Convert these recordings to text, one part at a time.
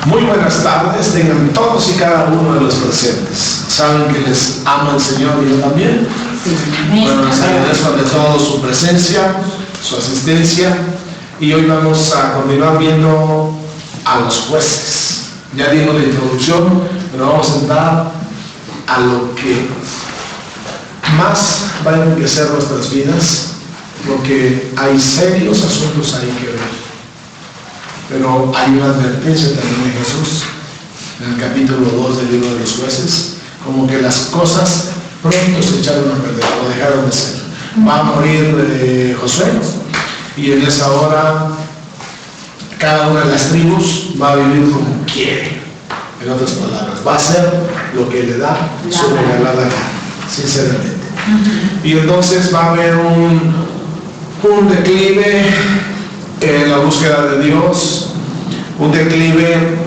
Muy buenas tardes, tengan todos y cada uno de los presentes. Saben que les ama el Señor y yo también. Bueno, les agradezco ante todo su presencia, su asistencia. Y hoy vamos a continuar viendo a los jueces. Ya dimos la introducción, pero vamos a entrar a lo que más va a enriquecer nuestras vidas, porque hay serios asuntos ahí que ver. Pero hay una advertencia también de Jesús en el capítulo 2 del libro de los jueces, como que las cosas pronto se echaron a perder o dejaron de ser. Va a morir Josué, y en esa hora cada una de las tribus va a vivir como quiere. En otras palabras, va a hacer lo que le da su regalada gana, sinceramente. Y entonces va a haber un declive en la búsqueda de Dios, un declive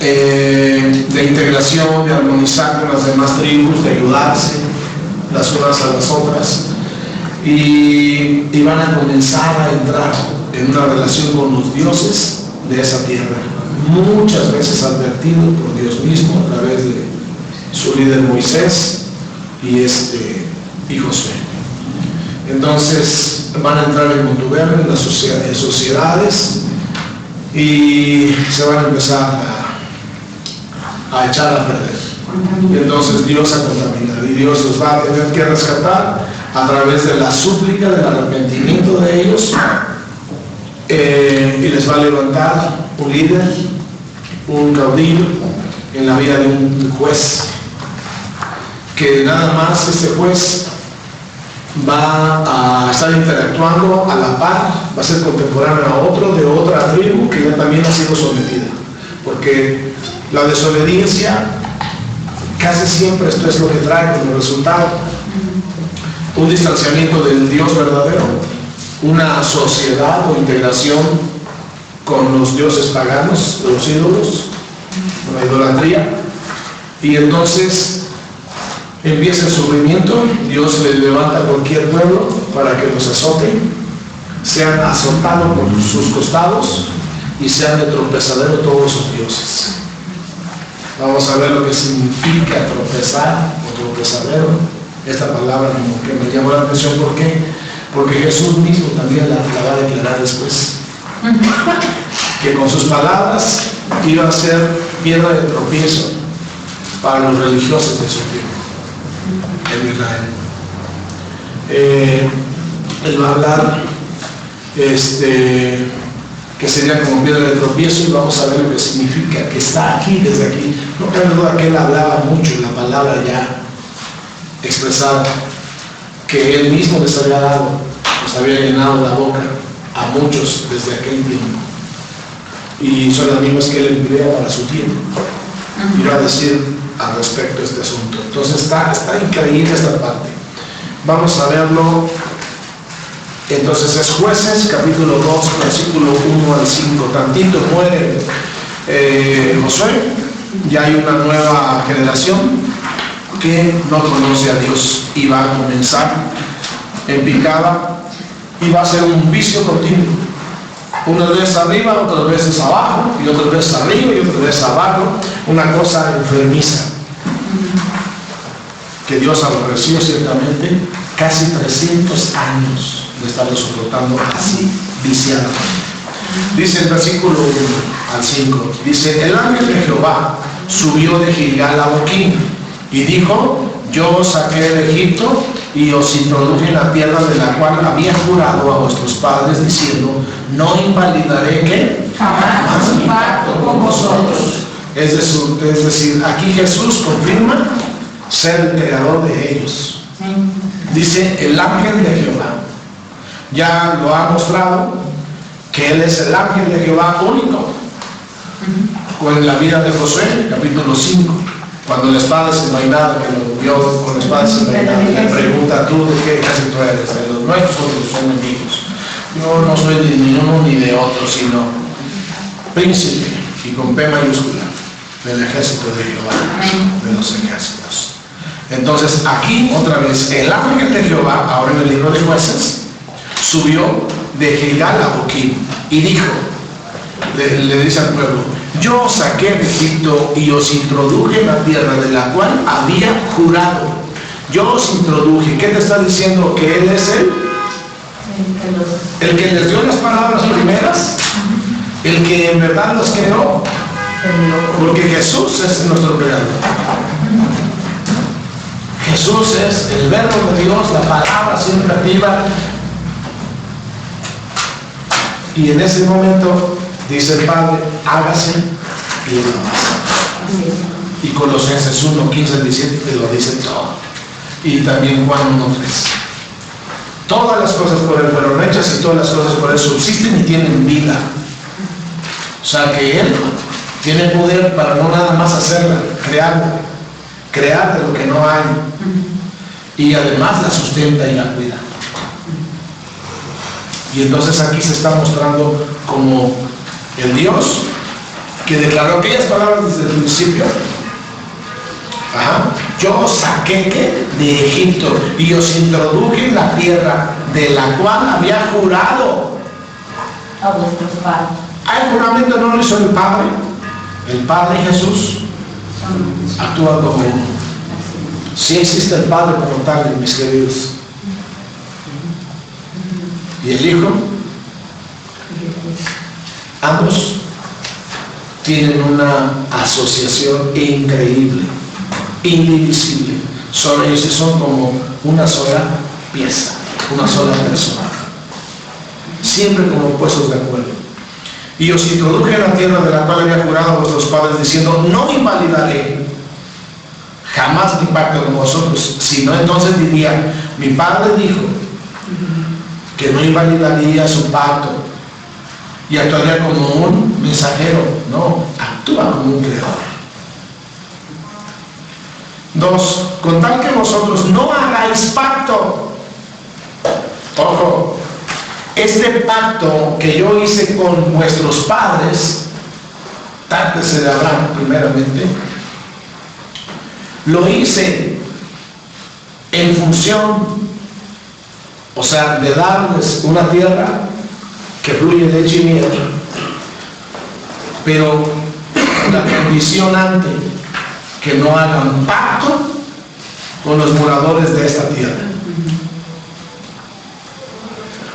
de integración, de armonizar con las demás tribus, de ayudarse las unas a las otras, y van a comenzar a entrar en una relación con los dioses de esa tierra, muchas veces advertido por Dios mismo a través de su líder Moisés y Josué. Entonces van a entrar en contubernio, en las sociedades, y se van a empezar a echar a perder. Y entonces Dios a contaminar, y Dios los va a tener que rescatar a través de la súplica, del arrepentimiento de ellos, y les va a levantar un líder, un caudillo en la vida de un juez, que nada más este juez va a estar interactuando a la par, va a ser contemporáneo a otro de otra tribu que ya también ha sido sometida, porque la desobediencia casi siempre esto es lo que trae como resultado: un distanciamiento del Dios verdadero, una sociedad o integración con los dioses paganos, los ídolos, con la idolatría, y entonces empieza el sufrimiento. Dios le levanta a cualquier pueblo para que los azoten, sean azotados por sus costados y sean de tropezadero todos sus dioses. Vamos a ver lo que significa tropezar o tropezadero. Esta palabra como que me llamó la atención. ¿Por qué? Porque Jesús mismo también la va a declarar después, que con sus palabras iba a ser piedra de tropiezo para los religiosos de su tiempo en Israel. Él va a hablar que sería como piedra de tropiezo, y vamos a ver lo que significa, que está aquí, desde aquí. No cabe duda que él hablaba mucho, la palabra ya expresada, que él mismo les había dado, les había llenado la boca a muchos desde aquel tiempo, y son las mismas que él emplea para su tiempo. Iba a decir al respecto de este asunto. Entonces está increíble esta parte. Vamos a verlo. Entonces es Jueces, capítulo 2, versículo 1 al 5. Tantito muere Josué, ya hay una nueva generación que no conoce a Dios, y va a comenzar en picada, y va a ser un vicio continuo. Unas veces arriba, otras veces abajo, y otras veces arriba y otras veces abajo, una cosa enfermiza que Dios aborreció ciertamente. Casi 300 años de estarlo soportando así, viciado. Dice el versículo 1 al 5, dice: el ángel de Jehová subió de Gilgal a Boquim y dijo: yo os saqué de Egipto y os introduje en la tierra de la cual había jurado a vuestros padres, diciendo: no invalidaré ¿qué? Jamás mi pacto con vosotros. Es decir, aquí Jesús confirma ser el creador de ellos. Dice el ángel de Jehová. Ya lo ha mostrado que él es el ángel de Jehová único. Con la vida de Josué, capítulo 5, cuando la espada desenvainada, que lo vio con la espada desenvainada, le pregunta: ¿tú de qué ejército eres? De los nuestros o de los enemigos. Yo no soy de ni uno ni de otro, sino príncipe, y con P mayúscula, del ejército de Jehová, de los ejércitos. Entonces aquí otra vez el ángel de Jehová, ahora en el libro de Jueces, subió de Gilgal a Boquim y dijo, le dice al pueblo: Yo os saqué de Egipto y os introduje en la tierra de la cual había jurado. Yo os introduje. ¿Qué te está diciendo? Que Él es el que les dio las palabras primeras, el que en verdad los creó, porque Jesús es nuestro creador. Jesús es el verbo de Dios, la palabra siempre activa. Y en ese momento dice el Padre, hágase y Él lo hace. Y Colosenses 1, 15, 17 te lo dice todo. Y también Juan 1, 3. Todas las cosas por Él fueron hechas y todas las cosas por Él subsisten y tienen vida. O sea que Él tiene poder para no nada más hacerla, crear de lo que no hay. Y además la sustenta y la cuida. Y entonces aquí se está mostrando como el Dios que declaró aquellas palabras desde el principio. Yo os saqué de Egipto y os introduje en la tierra de la cual había jurado a vuestros padres. El juramento no lo hizo el Padre. El Padre y Jesús actúan como uno. Sí existe el Padre como tal, mis queridos. Y el Hijo, ambos tienen una asociación increíble, indivisible. Ellos son como una sola pieza, una sola persona, siempre como puestos de acuerdo. Y os introduje en la tierra de la cual había jurado a vuestros padres, diciendo, no invalidaré jamás mi pacto con vosotros, sino entonces diría, mi padre dijo que no invalidaría su pacto y actuaría como un mensajero. No, actúa como un creador. 2, con tal que vosotros no hagáis pacto. Ojo, este pacto que yo hice con vuestros padres, trátese de Abraham primeramente, lo hice en función, o sea, de darles una tierra que fluye leche y miel, pero la condicionante que no hagan pacto con los moradores de esta tierra,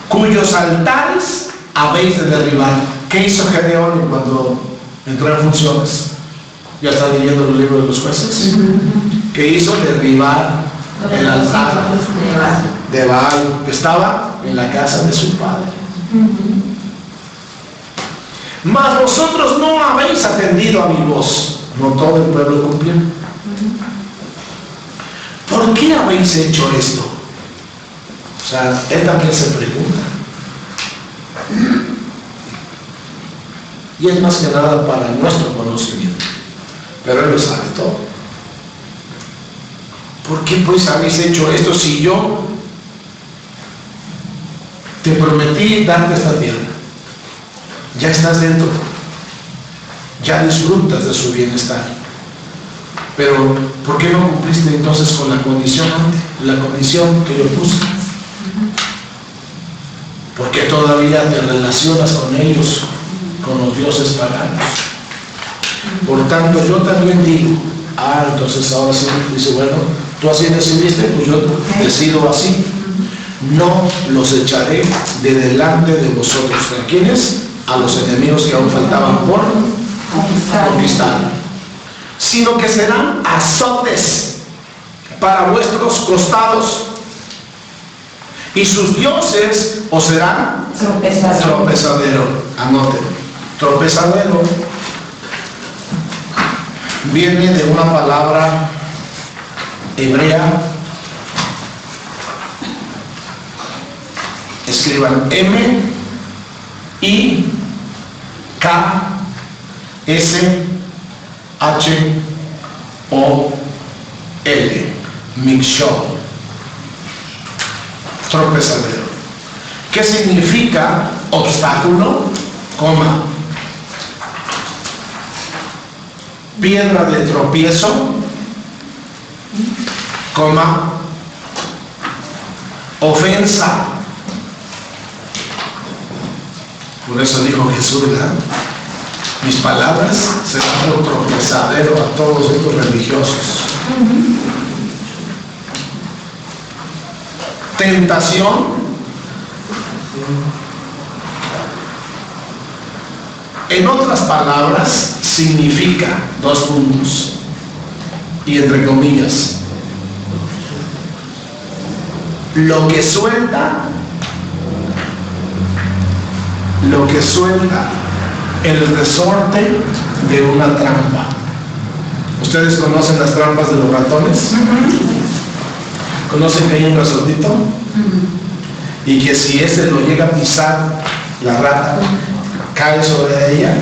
cuyos altares habéis de derribar. ¿Qué hizo Gedeón cuando entró en funciones? Ya está leyendo los libros de los jueces. ¿Qué hizo? Derribar el altar de Baal que estaba en la casa de su padre. Mas vosotros no habéis atendido a mi voz. No todo el pueblo cumplió. ¿Por qué habéis hecho esto? O sea, él también se pregunta. Y es más que nada para nuestro conocimiento. Pero él lo sabe todo. ¿Por qué pues habéis hecho esto si yo te prometí darte esta tierra? Ya estás dentro. Ya disfrutas de su bienestar. Pero ¿por qué no cumpliste entonces con la condición que yo puse? ¿Por qué todavía te relacionas con ellos, con los dioses paganos? Por tanto, yo también digo, entonces ahora sí dice, bueno, tú así decidiste, pues yo decido así. No los echaré de delante de vosotros. ¿A quiénes? A los enemigos que aún faltaban por conquistar. Sino que serán azotes para vuestros costados. Y sus dioses os serán tropezadero. Anoten, tropezadero viene de una palabra hebrea. Escriban M-I-K-S-H-O-L, Mikshol, tropezadero. ¿Qué significa? Obstáculo, coma, piedra de tropiezo, coma, ofensa. Por eso dijo Jesús, ¿verdad? Mis palabras serán por tropezadero a todos estos religiosos. Tentación. En otras palabras, significa 2 puntos. Y entre comillas, lo que suelta el resorte de una trampa. ¿Ustedes conocen las trampas de los ratones? ¿Conocen que hay un resortito? Y que si ese lo llega a pisar la rata, cae sobre ella.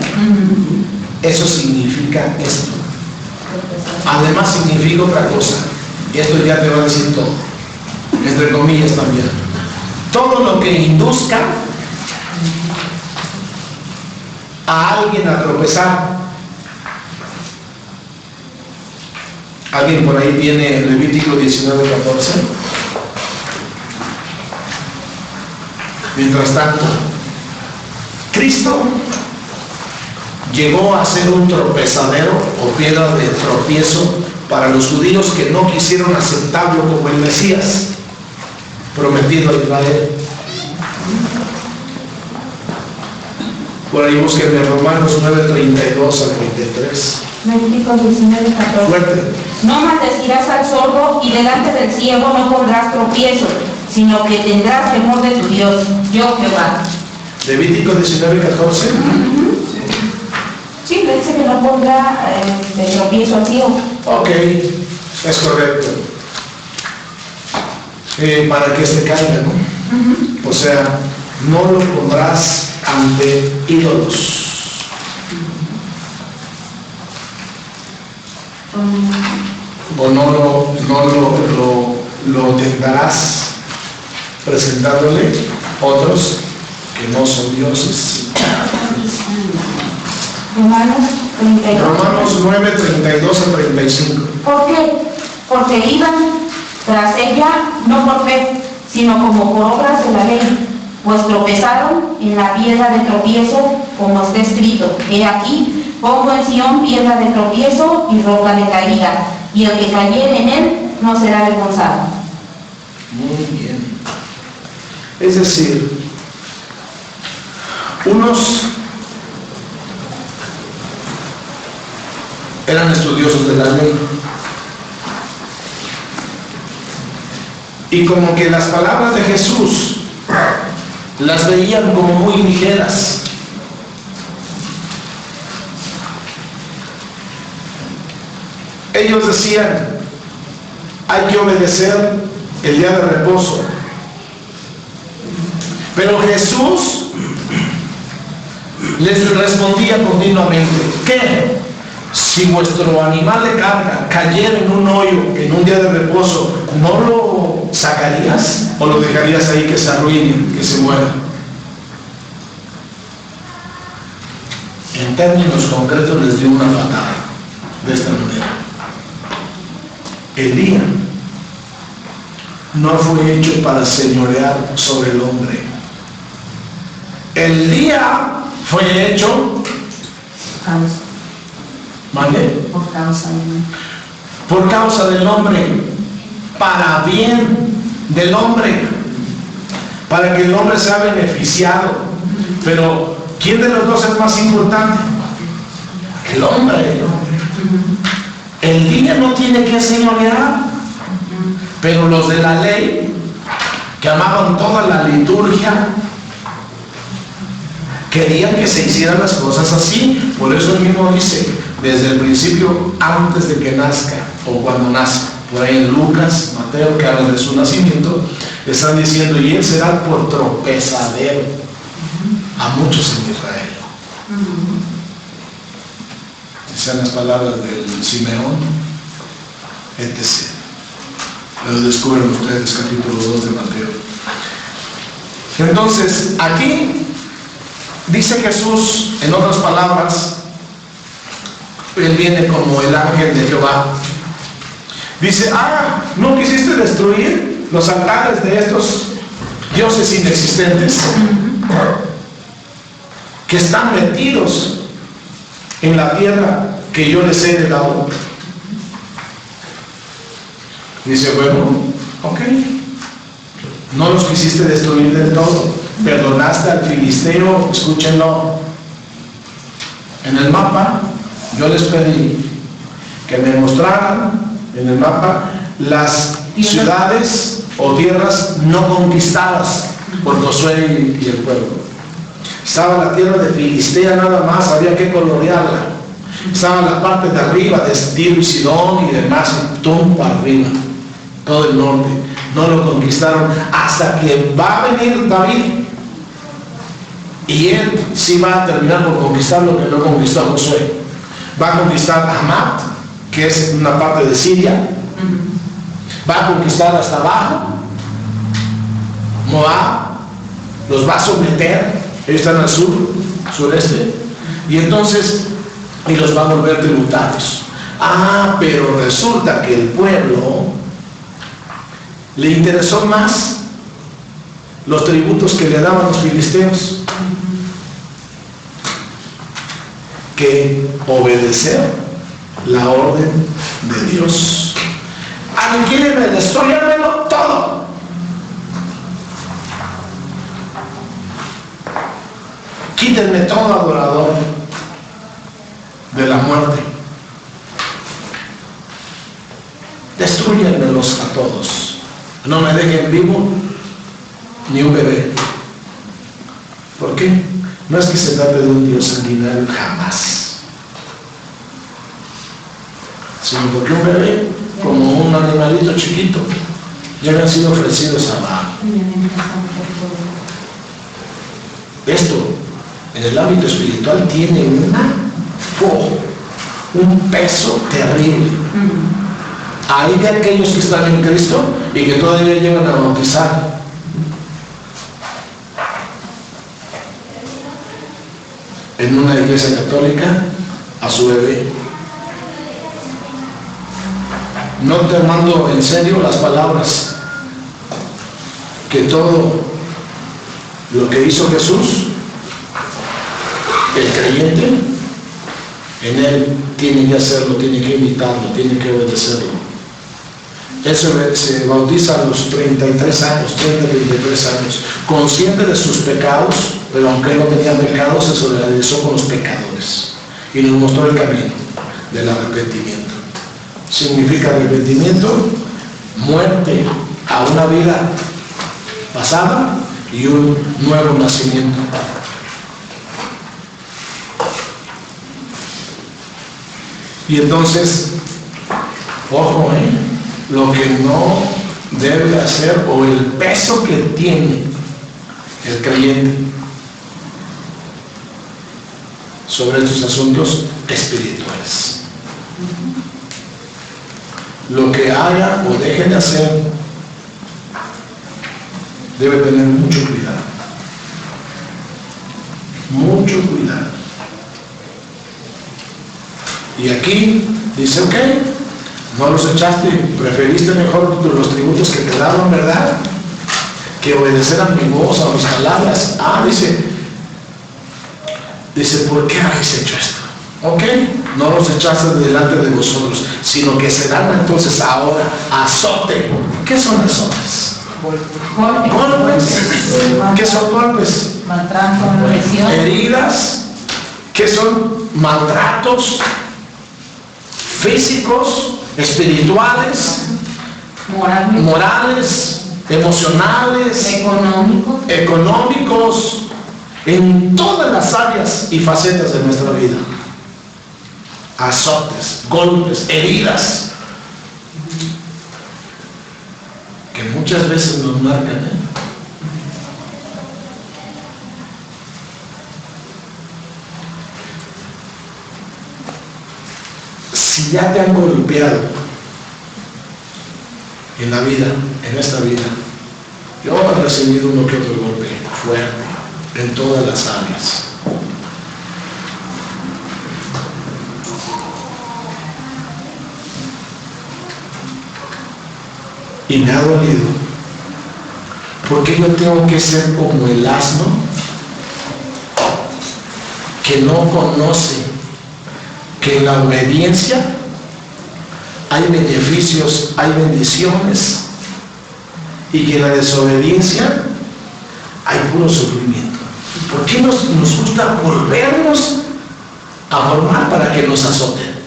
Eso significa esto. Además significa otra cosa. Y esto ya te va a decir todo. Entre comillas también. Todo lo que induzca a alguien a tropezar. ¿Alguien por ahí tiene Levítico 19:14? Mientras tanto, Cristo llegó a ser un tropezadero o piedra de tropiezo para los judíos que no quisieron aceptarlo como el Mesías prometido a Israel. Por ahí búsquenme Romanos 9:32 al 33. Levítico 19:14. Fuerte. No maldecirás al sordo y delante del ciego no pondrás tropiezo, sino que tendrás temor de tu Dios, yo Jehová. Levítico 19:14. Sí, le dice que no pondrá tropiezo al ciego. Ok, es correcto. Para que se caiga, ¿no? O sea, no lo pondrás ante ídolos. O no lo tentarás presentándole otros que no son dioses. Romanos 32. Romanos 9:32 al 35. ¿Por qué? Porque iban tras ella no por fe, sino como por obras de la ley, pues tropezaron en la piedra de tropiezo, como está escrito: he aquí, pongo en Sión piedra de tropiezo y roca de caída, y el que cayere en él no será avergonzado. Muy bien. Es decir, unos eran estudiosos de la ley y como que las palabras de Jesús las veían como muy ligeras. Ellos decían: hay que obedecer el día de reposo. Pero Jesús les respondía continuamente: ¿qué? Si vuestro animal de carga cayera en un hoyo en un día de reposo, ¿no lo sacarías o lo dejarías ahí que se arruine, que se muera? En términos concretos les dio una patada de esta manera. El día no fue hecho para señorear sobre el hombre. El día fue hecho por causa del hombre, para bien del hombre, para que el hombre sea beneficiado. Pero ¿quién de los dos es más importante? El hombre. El día no tiene que señorear, pero los de la ley, que amaban toda la liturgia, querían que se hicieran las cosas así. Por eso el mismo dice: desde el principio, antes de que nazca o cuando nazca. Por ahí en Lucas, Mateo, que habla de su nacimiento, le están diciendo: y él será por tropezadero a muchos en Israel. Esas son las palabras del Simeón, etc. Lo descubren ustedes, capítulo 2 de Mateo. Entonces, aquí dice Jesús, en otras palabras, él viene como el ángel de Jehová. Dice: ¿no quisiste destruir los altares de estos dioses inexistentes que están metidos en la tierra que yo les he dado? Dice, bueno, ok. No los quisiste destruir del todo. Perdonaste al filisteo, escúchenlo. En el mapa, yo les pedí que me mostraran en el mapa las ciudades o tierras no conquistadas por Josué y el pueblo. Estaba la tierra de Filistea nada más, había que colorearla. Estaba la parte de arriba de Tiro y Sidón y demás, todo para arriba, todo el norte. No lo conquistaron hasta que va a venir David. Y él sí va a terminar por conquistar lo que no conquistó Josué. Va a conquistar Hamat, que es una parte de Siria. Va a conquistar hasta abajo Moab, los va a someter. Ellos están al sur, sureste, y entonces y los va a volver tributarios. Pero resulta que el pueblo le interesó más los tributos que le daban los filisteos que obedecer la orden de Dios. Aniquílenme, destruyémelo todo. Quítenme todo adorador de la muerte. Destrúyenmelos a todos. No me dejen vivo ni un bebé. ¿Por qué? No es que se trate de un Dios sanguinario, jamás. Sino porque un bebé, como un animalito chiquito, ya habían sido ofrecidos a Baal. Esto, en el ámbito espiritual, tiene un peso terrible. Hay de aquellos que están en Cristo y que todavía llegan a bautizar. En una iglesia católica a su bebé. No tomando en serio las palabras que todo lo que hizo Jesús, el creyente, en él tiene que hacerlo, tiene que imitarlo, tiene que obedecerlo. Él se bautiza a los 33 años, 33 años, consciente de sus pecados, pero aunque él no tenía pecados, se solidarizó con los pecadores y nos mostró el camino del arrepentimiento. Significa arrepentimiento, muerte a una vida pasada y un nuevo nacimiento. Y entonces, ojo, lo que no debe hacer, o el peso que tiene el creyente sobre estos asuntos espirituales. Lo que haga o deje de hacer debe tener mucho cuidado. Mucho cuidado. Y aquí dice, ok, no los echaste, preferiste mejor los tributos que te daban, ¿verdad? Que obedecer a mi voz, a mis palabras. Dice, ¿por qué habéis hecho esto? Ok, no los echaste delante de vosotros, sino que se dan entonces ahora azote. ¿Qué son azotes? Golpes. ¿Qué son golpes? Maltrato, agresión. Heridas. ¿Qué son? Maltratos físicos, espirituales, morales, emocionales, económicos, en todas las áreas y facetas de nuestra vida. Azotes, golpes, heridas, que muchas veces nos marcan, Si ya te han golpeado en la vida, en esta vida, yo he recibido uno que otro golpe fuerte en todas las áreas. Y me ha dolido, porque yo tengo que ser como el asno que no conoce que en la obediencia hay beneficios, hay bendiciones, y que en la desobediencia hay puro sufrimiento. ¿Por qué nos gusta volvernos a formar para que nos azoten?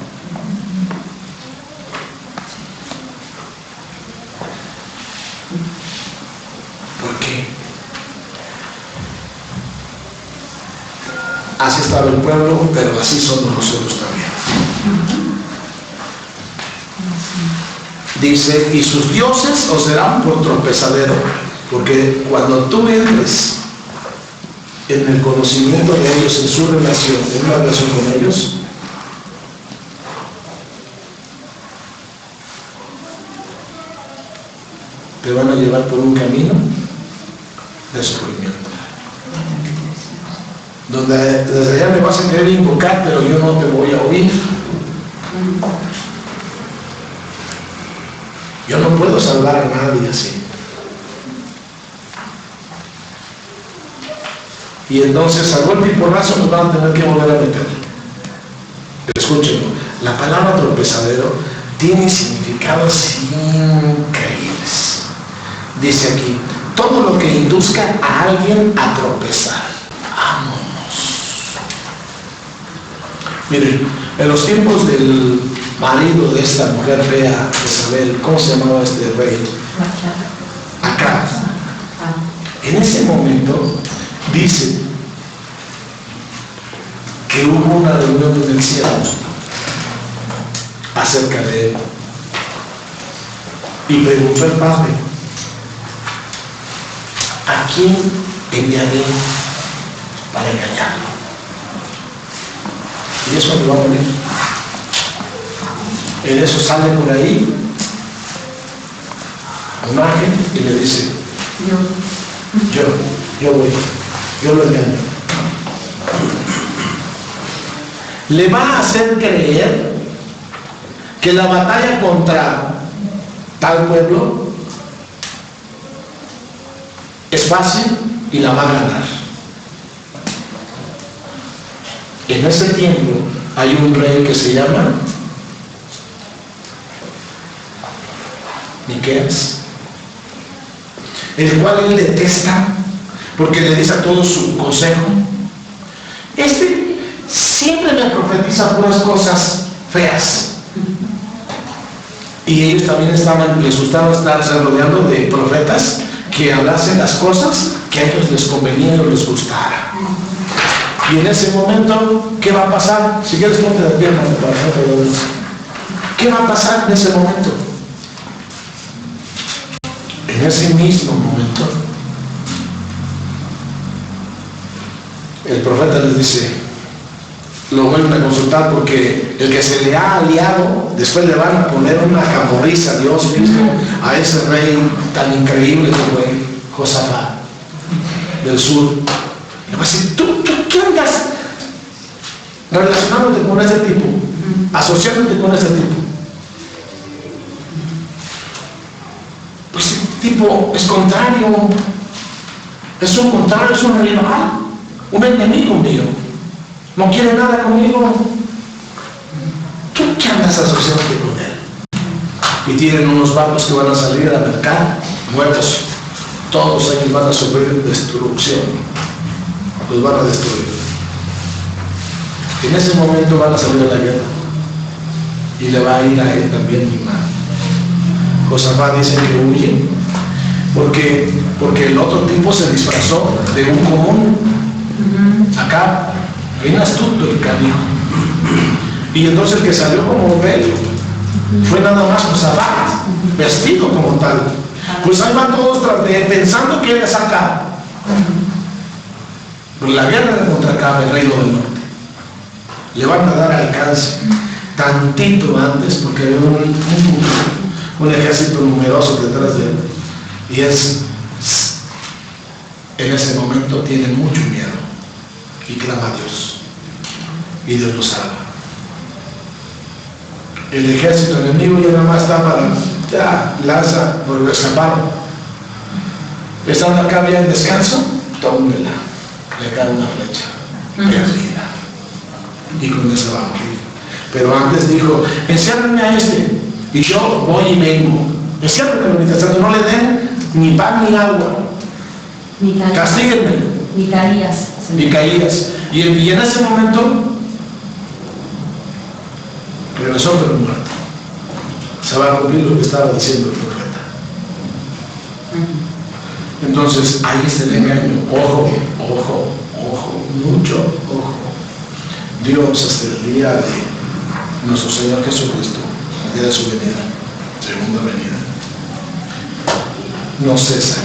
¿Por qué? Así estaba el pueblo, pero así somos nosotros también. Dice, y sus dioses os serán por tropezadero, porque cuando tú entres en el conocimiento de ellos, en su relación, en una relación con ellos, te van a llevar por un camino de sufrimiento, donde desde allá me vas a querer invocar, pero yo no te voy a oír. Yo no puedo salvar a nadie así. Y entonces a golpe y porrazo nos van a tener que volver a meter. Escúchenlo, la palabra tropezadero tiene significados increíbles. Dice aquí, todo lo que induzca a alguien a tropezar. Vámonos. Miren, en los tiempos del marido de esta mujer fea, Isabel, ¿cómo se llamaba este rey? Acá. En ese momento dice que hubo una reunión en el cielo acerca de él, y preguntó el padre, ¿a quién enviaré para engañarlo? Y eso me va a morir. En eso sale por ahí un ángel y le dice, yo voy, yo lo engaño. Le va a hacer creer que la batalla contra tal pueblo es fácil y la va a ganar. En ese tiempo hay un rey que se llama Miqueas, el cual él detesta porque le dice a todos su consejo. Este siempre me profetiza puras cosas feas. Y ellos también les gustaba estarse rodeando de profetas que hablasen las cosas que a ellos les convenía o les gustara. Y en ese momento, ¿qué va a pasar? Si quieres, ponte de pie, ¿qué va a pasar en ese momento? En ese mismo momento, el profeta les dice, lo vuelven a consultar porque el que se le ha aliado, después le van a poner una camorriza a Dios mismo, a ese rey tan increíble como el Josafat del sur. Le va a decir, ¿tú qué andas relacionándote con ese tipo? Asociándote con ese tipo. Pues ese tipo es contrario, es un contrario, es un rival, un enemigo mío. No quiere nada conmigo. ¿Tú qué andas asociándote con él? Y tienen unos barcos que van a salir al mercado, nuevos. Todos ellos van a sufrir destrucción. Los van a destruir. En ese momento van a salir a la guerra. Y le va a ir a él también mi mano. Josafat dice que huye. Porque el otro tipo se disfrazó de un común. Acá. Bien astuto el canijo. Y entonces el que salió como bello fue nada más Josafat, vestido como tal. Pues ahí van todos pensando que él es acá. La guerra era contra acá, el reino del norte. Le van a dar alcance tantito antes, porque había un ejército numeroso detrás de él. Y en ese momento tiene mucho miedo y clama a Dios. Y Dios lo salva. El ejército enemigo ya nada más está para, ya, lanza, por escapar. Estando acá ya en descanso, tómela, le cae una flecha, perdida. Y con eso va a morir. Pero antes dijo, enciérrenme a este, y yo voy y vengo. Enciérrenme, mientras tanto no le den ni pan ni agua. Castíguenme. Micaías. Y en ese momento regresó pero muerto. Se va a cumplir lo que estaba diciendo el profeta. Entonces ahí está el engaño. Ojo, ojo, ojo, mucho ojo. Dios hasta el día de nuestro Señor Jesucristo, el día de su venida, segunda venida, no cesa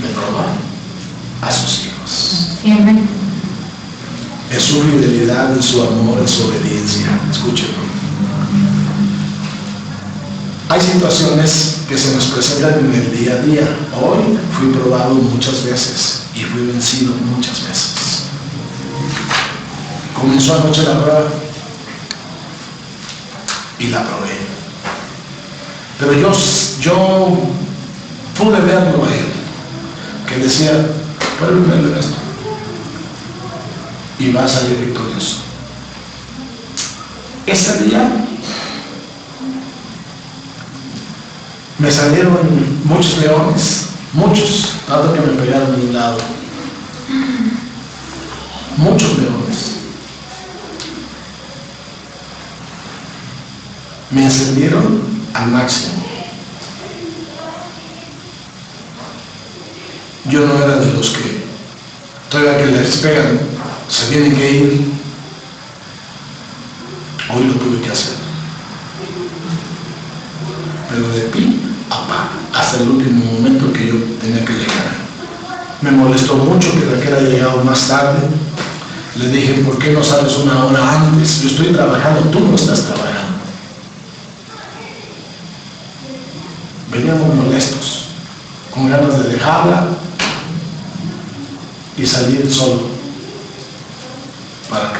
de probar a sus hijos. Amén. Es su fidelidad, es su amor, es su obediencia. Escúchenlo. Hay situaciones que se nos presentan en el día a día. Hoy fui probado muchas veces y fui vencido muchas veces. Comenzó anoche la prueba y la probé. Pero yo pude verlo a él, que decía, puedes verlo esto y va a salir victorioso. Ese día me salieron muchos leones, muchos, tanto que me pegaron de un lado. Muchos leones. Me encendieron al máximo. Yo no era de los que todavía que les pegan, se tienen que ir. Hoy lo tuve que hacer. Pero de pi a pa, hasta el último momento que yo tenía que llegar. Me molestó mucho que Raquel haya llegado más tarde. Le dije, ¿por qué no sales una hora antes? Yo estoy trabajando, tú no estás trabajando. Veníamos molestos, con ganas de dejarla y salir solo para acá.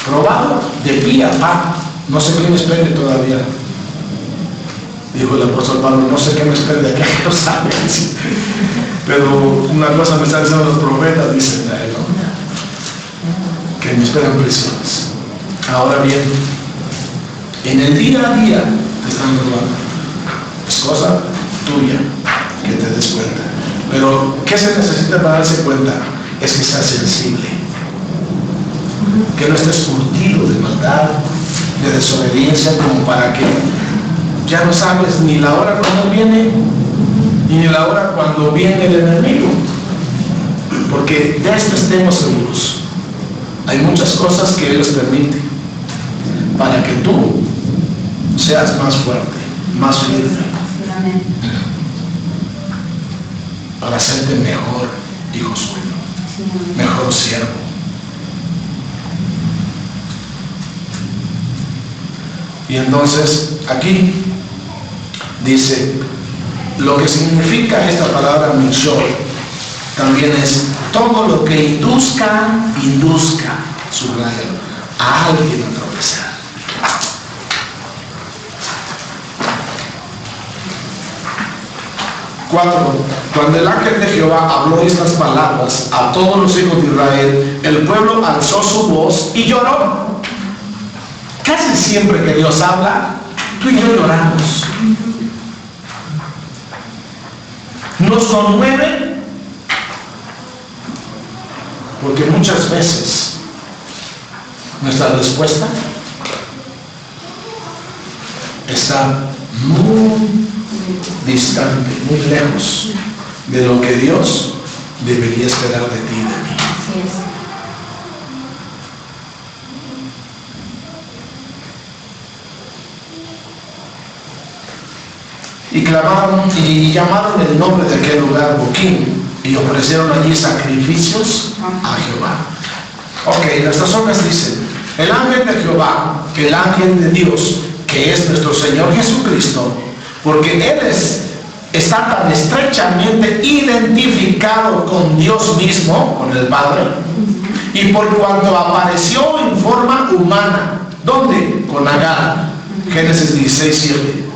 Probado de pie a pa, no sé qué me espere todavía. Dijo el apóstol Pablo, no sé qué me espere de acá, no sabes. Pero una cosa me están diciendo los profetas, dicen a él, ¿no? Que me esperan prisiones. Ahora bien, en el día a día te están probando. Es cosa tuya que te des cuenta. Pero, ¿qué se necesita para darse cuenta? Es que seas sensible. Que no estés curtido de maldad, de desobediencia, como para que ya no sabes ni la hora cuando viene, ni la hora cuando viene el enemigo. Porque de esto estemos seguros. Hay muchas cosas que Él les permite para que tú seas más fuerte, más firme, para hacerte mejor hijo suyo, mejor siervo. Y entonces aquí dice, lo que significa esta palabra mishor también es todo lo que induzca, subrayo, a alguien a tropezar. Cuando el ángel de Jehová habló estas palabras a todos los hijos de Israel, el pueblo alzó su voz y lloró. Casi siempre que Dios habla, tú y yo lloramos. Nos conmueve porque muchas veces nuestra respuesta está muy distante, muy lejos de lo que Dios debería esperar de ti y de mí. Así es. Y clamaron y llamaron el nombre de aquel lugar Boquín y ofrecieron allí sacrificios a Jehová. Ok, las razones dicen, el ángel de Jehová, el ángel de Dios, que es nuestro Señor Jesucristo, porque Él está tan estrechamente identificado con Dios mismo, con el Padre, y por cuanto apareció en forma humana, ¿dónde? Con Agar, Génesis 16:7.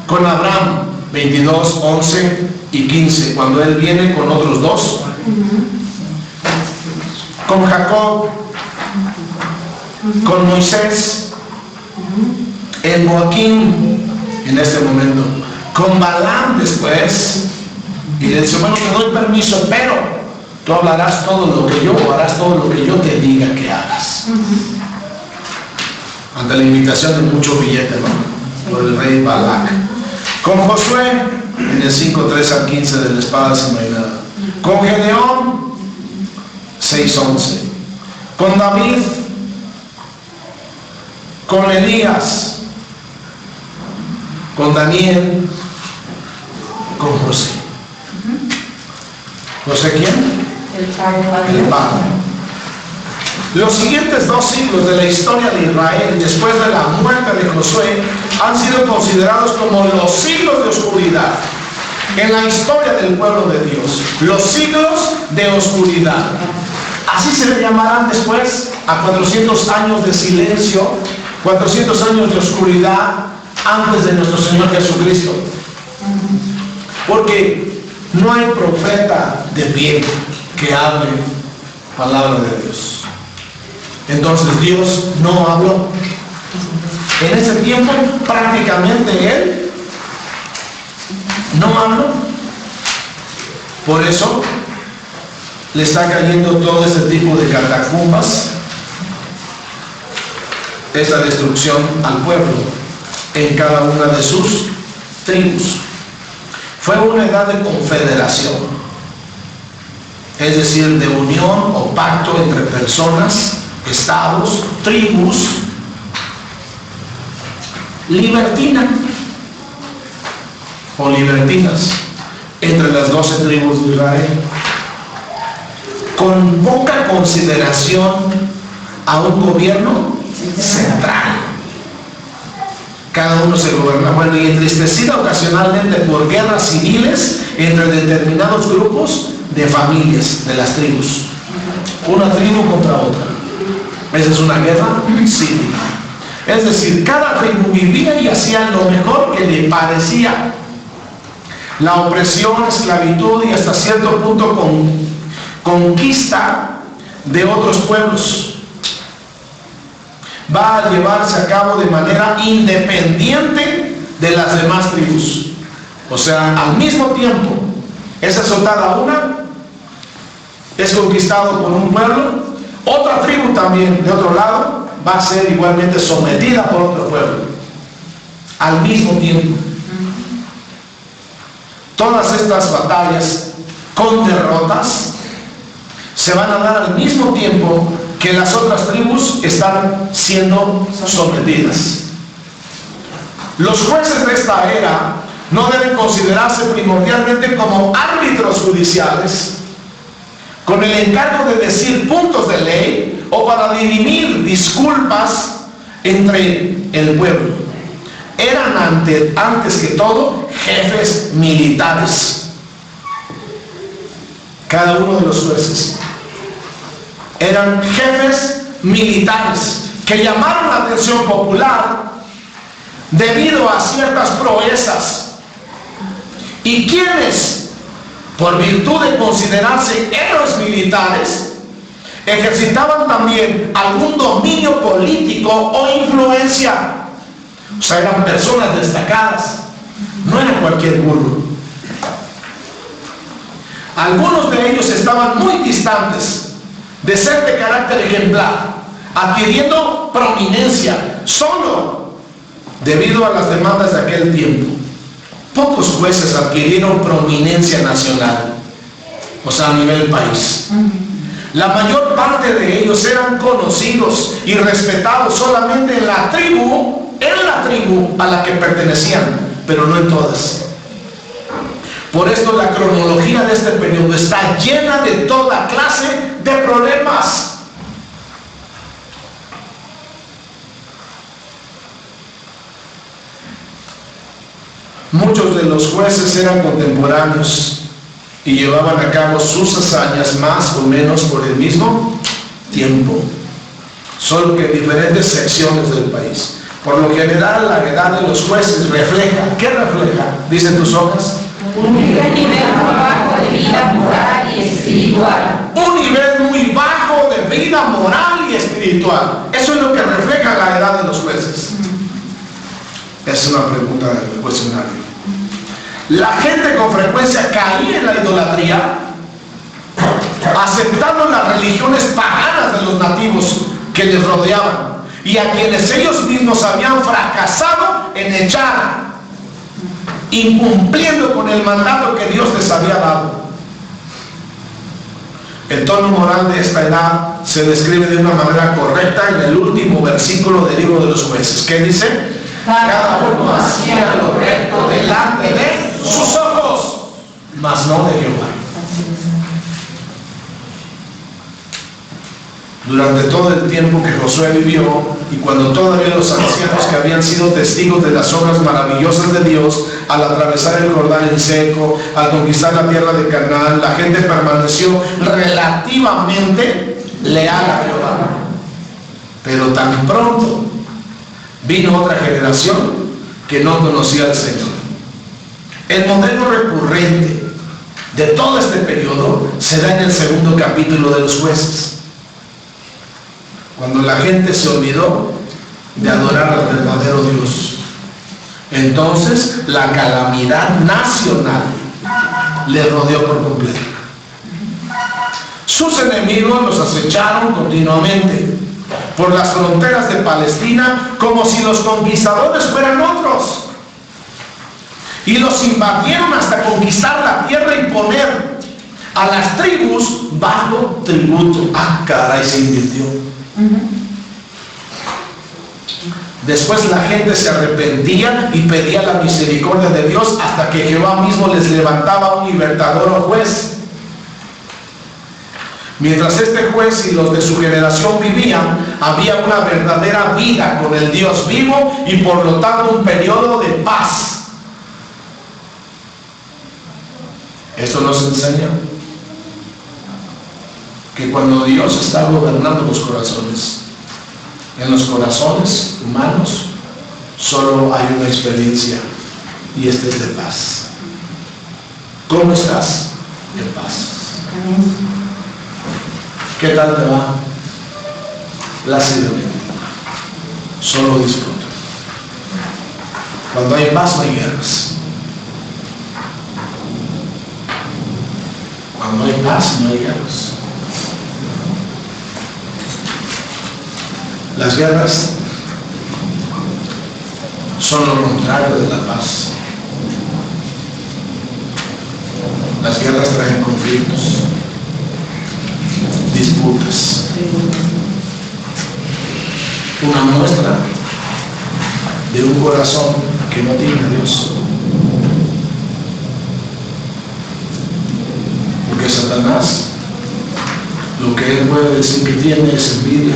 Con Abraham, 22:11 y 15, cuando él viene con otros dos. Con Jacob, con Moisés, en Joaquín en este momento, con Balaam después, y le dice, bueno, te doy permiso, pero tú hablarás todo lo que yo, o harás todo lo que yo te diga que hagas. Ante la invitación de mucho billete, ¿no? Por el rey Balac. Con Josué, en el 5:3 al 15 de la espada desenvainada. Con Gedeón, 6:11. Con David, con Elías, con Daniel, con José. ¿José quién? El Padre. El Padre. Los siguientes 2 siglos de la historia de Israel, después de la muerte de Josué, han sido considerados como los siglos de oscuridad en la historia del pueblo de Dios. Los siglos de oscuridad. Así se le llamarán después a 400 años de silencio, 400 años de oscuridad antes de nuestro Señor Jesucristo. Porque no hay profeta de pie que hable palabra de Dios. Entonces Dios no habló. En ese tiempo prácticamente Él no habló. Por eso le está cayendo todo este tipo de catacumbas, esta destrucción al pueblo en cada una de sus tribus. Fue una edad de confederación, es decir, de unión o pacto entre personas, estados, tribus, libertina o libertinas entre las 12 tribus de Israel, con poca consideración a un gobierno central. Cada uno se gobierna, bueno, y entristecida ocasionalmente por guerras civiles entre determinados grupos de familias de las tribus, una tribu contra otra. Esa es una guerra civil. Es decir, cada tribu vivía y hacía lo mejor que le parecía. La opresión, esclavitud y hasta cierto punto conquista de otros pueblos va a llevarse a cabo de manera independiente de las demás tribus. O sea, al mismo tiempo es azotada una, es conquistado por un pueblo, otra tribu también de otro lado va a ser igualmente sometida por otro pueblo al mismo tiempo. Todas estas batallas con derrotas se van a dar al mismo tiempo que las otras tribus están siendo sometidas. Los jueces de esta era no deben considerarse primordialmente como árbitros judiciales con el encargo de decir puntos de ley o para dirimir disculpas entre el pueblo. Eran antes que todo jefes militares. Cada uno de los jueces eran jefes militares que llamaron la atención popular debido a ciertas proezas, y quienes, por virtud de considerarse héroes militares, ejercitaban también algún dominio político o influencia. O sea, eran personas destacadas, no era cualquier burro. Algunos de ellos estaban muy distantes de ser de carácter ejemplar, adquiriendo prominencia solo debido a las demandas de aquel tiempo. Pocos jueces adquirieron prominencia nacional, o sea, a nivel país. La mayor parte de ellos eran conocidos y respetados solamente en la tribu a la que pertenecían, pero no en todas. Por esto la cronología de este periodo está llena de toda clase de problemas. Muchos de los jueces eran contemporáneos y llevaban a cabo sus hazañas más o menos por el mismo tiempo, solo que en diferentes secciones del país. Por lo general, la edad de los jueces refleja, ¿qué refleja? Dicen tus hojas. Un nivel muy bajo de vida moral y espiritual. Un nivel muy bajo de vida moral y espiritual. espiritual. Eso es lo que refleja la edad de los jueces. Es una pregunta del cuestionario. La gente con frecuencia caía en la idolatría, aceptando las religiones paganas de los nativos que les rodeaban y a quienes ellos mismos habían fracasado en echar, incumpliendo con el mandato que Dios les había dado. El tono moral de esta edad se describe de una manera correcta en el último versículo del libro de los jueces, que dice: cada uno hacía lo recto delante de sus ojos, mas no de Jehová. Durante todo el tiempo que Josué vivió, y cuando todavía los ancianos que habían sido testigos de las obras maravillosas de Dios al atravesar el Jordán en seco, al conquistar la tierra de Canaán, la gente permaneció relativamente leal a Jehová. Pero tan pronto vino otra generación que no conocía al Señor. El modelo recurrente de todo este periodo se da en el segundo capítulo de los jueces, cuando la gente se olvidó de adorar al verdadero Dios. Entonces la calamidad nacional le rodeó por completo. Sus enemigos los acecharon continuamente por las fronteras de Palestina, como si los conquistadores fueran otros, y los invadieron hasta conquistar la tierra y poner a las tribus bajo tributo. Ah, caray, se invirtió. Después la gente se arrepentía y pedía la misericordia de Dios, hasta que Jehová mismo les levantaba un libertador o juez. Mientras este juez y los de su generación vivían, había una verdadera vida con el Dios vivo y por lo tanto un periodo de paz. Esto nos enseña que cuando Dios está gobernando los corazones, en los corazones humanos solo hay una experiencia, y esta es de paz. ¿Cómo estás? En paz. ¿Qué tal te va? Plácidamente. Solo disfruto. Cuando hay paz no hay guerras. Cuando hay paz no hay guerras. Las guerras son lo contrario de la paz. Las guerras traen conflictos, disputas. Una muestra de un corazón que no tiene a Dios. Porque Satanás, lo que él puede decir que tiene es envidia,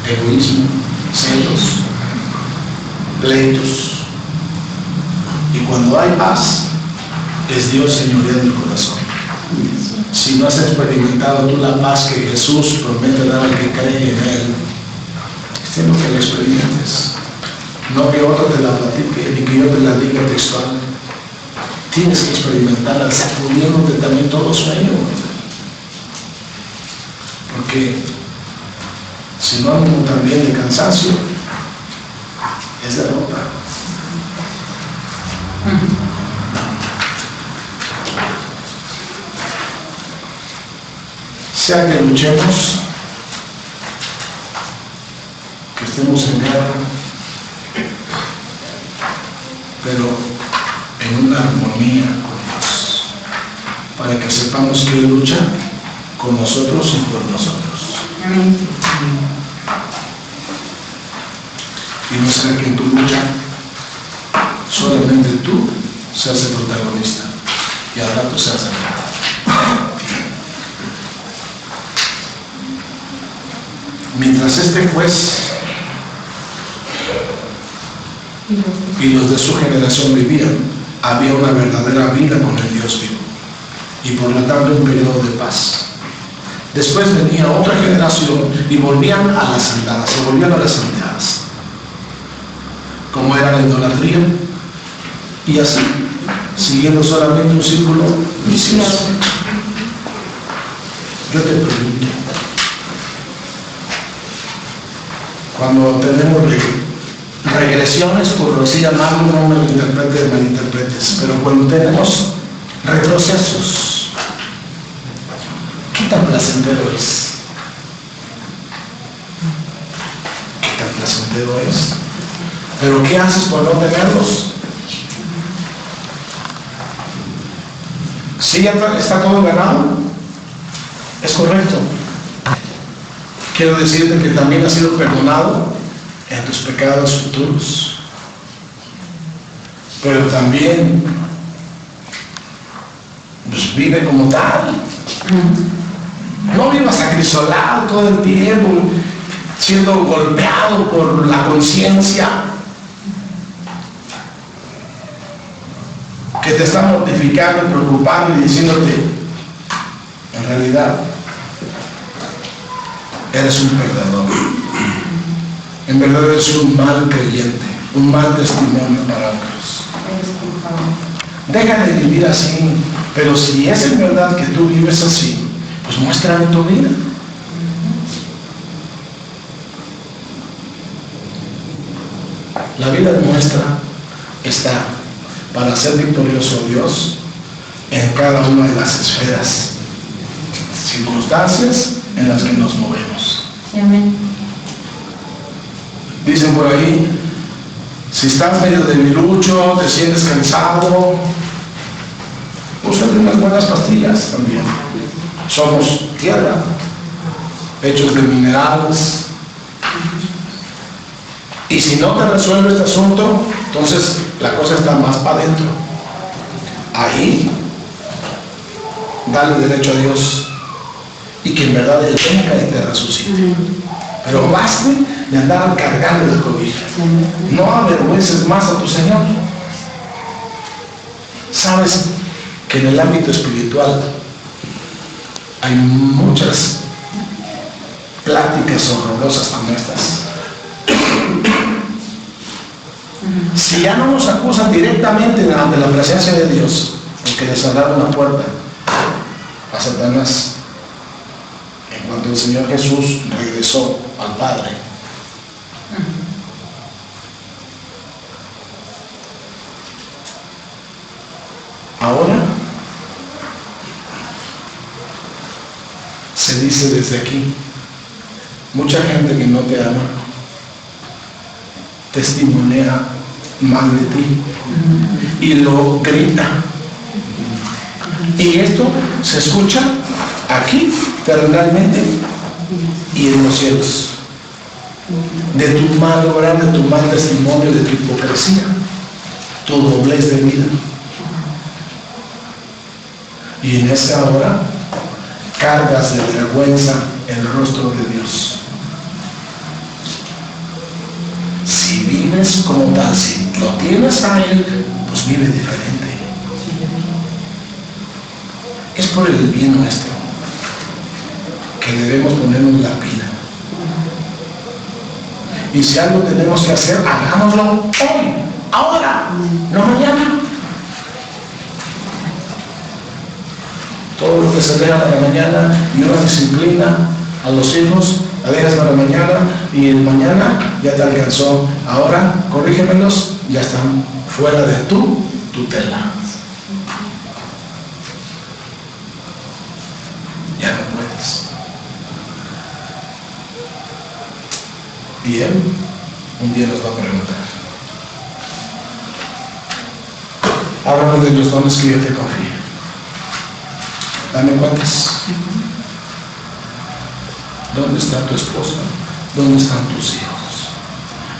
egoísmo, celos, pleitos. Y cuando hay paz, es Dios señoreando el corazón. Si no has experimentado tú la paz que Jesús promete dar al que cree en Él, es lo que le experimentes. No que otro te la platique, ni que yo te la diga textual. Tienes que experimentarla, sacudiéndote también todo sueño. Porque si no ando también de cansancio, es derrota. Sea que luchemos, que estemos en guerra, pero en una armonía con Dios, para que sepamos que Él lucha con nosotros y por nosotros. Amén. Y no sea que en tu lucha solamente tú seas el protagonista y al rato seas el protagonista. Mientras este juez y los de su generación vivían, había una verdadera vida con el Dios vivo y por lo tanto un periodo de paz. Después venía otra generación y volvían a las andadas, se volvían a las andadas, como era la idolatría, y así, siguiendo solamente un círculo vicioso. Yo te pregunto, Cuando tenemos regresiones, por así llamarlo, no malinterpretes, pero cuando tenemos retrocesos, ¿qué tan placentero es? ¿Qué tan placentero es? ¿Pero qué haces por no tenerlos? ¿Sí ya está todo ganado? Es correcto. Quiero decirte que también has sido perdonado en tus pecados futuros. Pero también pues, vive como tal. No vivas acrisolado todo el tiempo, siendo golpeado por la conciencia que te está mortificando y preocupando y diciéndote, en realidad, eres un pecador. En verdad eres un mal creyente, un mal testimonio para otros. Deja de vivir así, pero si es en verdad que tú vives así, pues muéstrame tu vida. La vida nuestra está para ser victorioso Dios en cada una de las esferas, circunstancias en las que nos movemos. Amén. Dicen por ahí, si estás medio debilucho, te sientes cansado, úsate unas buenas pastillas también. Somos tierra, hechos de minerales. Y si no te resuelve este asunto, entonces la cosa está más para adentro. Ahí, dale derecho a Dios y que en verdad Él venga y te resucite. Pero baste de andar cargando de cobija. No avergüences más a tu Señor. Sabes que en el ámbito espiritual hay muchas pláticas horrorosas como estas. Si ya no nos acusan directamente ante la presencia de Dios, porque le cerraron la puerta a Satanás en cuanto el Señor Jesús regresó al Padre. Ahora se dice desde aquí, mucha gente que no te ama testimonia mal de ti y lo grita. Y esto se escucha aquí, terrenalmente, y en los cielos. De tu mal obrar, de tu mal testimonio, de tu hipocresía, tu doblez de vida. Y en esa hora cargas de vergüenza el rostro de Dios. Si vives como tal, si lo tienes a Él, pues vive diferente. Es por el bien nuestro que debemos ponernos la pila. Y si algo tenemos que hacer, hagámoslo hoy, ahora, no mañana. Todo lo que se deja para mañana y una disciplina a los hijos, la dejas para mañana y el mañana ya te alcanzó. Ahora, corrígemelos, ya están fuera de tu tutela. Ya no puedes. Y Él un día nos va a preguntar. Háblame de los dones que yo te confío. Dame cuentas. ¿Dónde está tu esposa? ¿Dónde están tus hijos?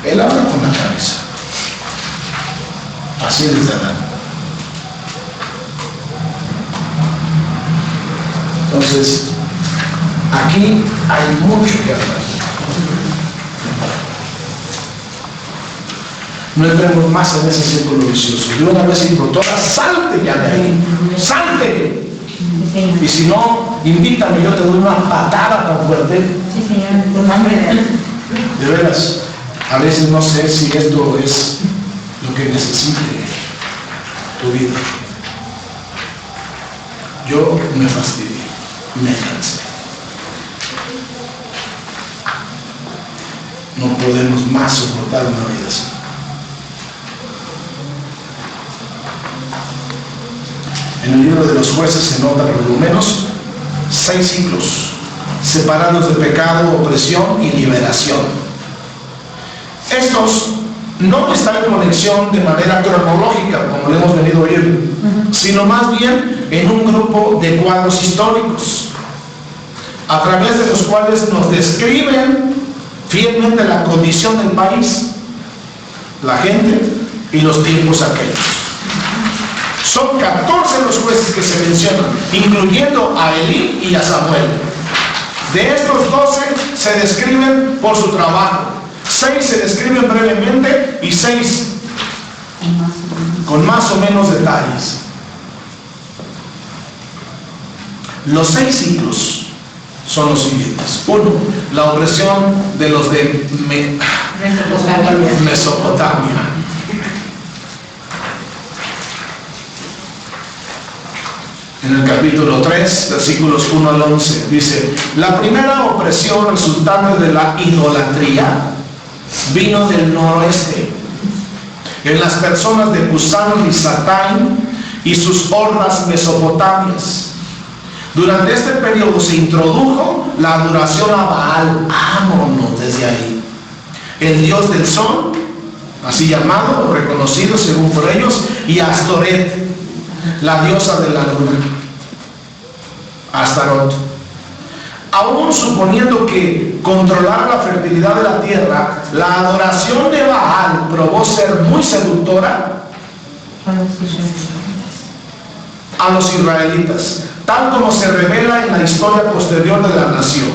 Él habla con la cabeza. Así es de Adán. Entonces, aquí hay mucho que hablar. No entremos más en ese círculo vicioso. De una vez y por todas, salte ya de ahí. ¡Salte! Y si no, invítame, yo te doy una patada tan fuerte. Sí, Señor, en tu nombre. De veras, a veces no sé si esto es lo que necesite tu vida. Yo me fastidié, me cansé. No podemos más soportar una vida así. En el libro de los Jueces se nota por lo menos 6 ciclos separados de pecado, opresión y liberación. Estos no están en conexión de manera cronológica, como lo hemos venido oyendo, sino más bien en un grupo de cuadros históricos, a través de los cuales nos describen fielmente la condición del país, la gente y los tiempos aquellos. Son 14 los jueces que se mencionan, incluyendo a Elí y a Samuel. De estos 12 se describen por su trabajo, 6 se describen brevemente y 6 con más o menos detalles. Los 6 ciclos son los siguientes. 1. La opresión de los de Mesopotamia. En el capítulo 3, versículos 1 al 11, dice: la primera opresión resultante de la idolatría vino del noroeste, en las personas de Cusán y Satán y sus hordas mesopotamias. Durante este periodo se introdujo la adoración a Baal, vámonos desde ahí, el dios del sol, así llamado o reconocido según por ellos, y Astoret, la diosa de la luna, Astarot. Aún suponiendo que controlara la fertilidad de la tierra, la adoración de Baal probó ser muy seductora a los israelitas, tal como se revela en la historia posterior de la nación.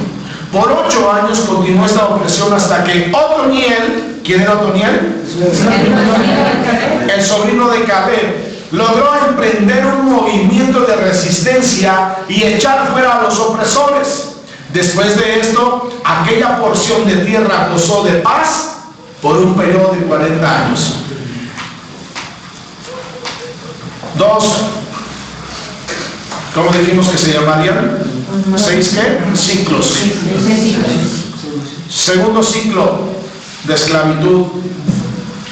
Por 8 años continuó esta opresión hasta que Otoniel, ¿quién era Otoniel? El sobrino de Caleb, logró emprender un movimiento de resistencia y echar fuera a los opresores. Después de esto, aquella porción de tierra gozó de paz por un periodo de 40 años. 2. ¿Cómo dijimos que se llamarían? 6 ¿qué? Ciclos. Segundo ciclo de esclavitud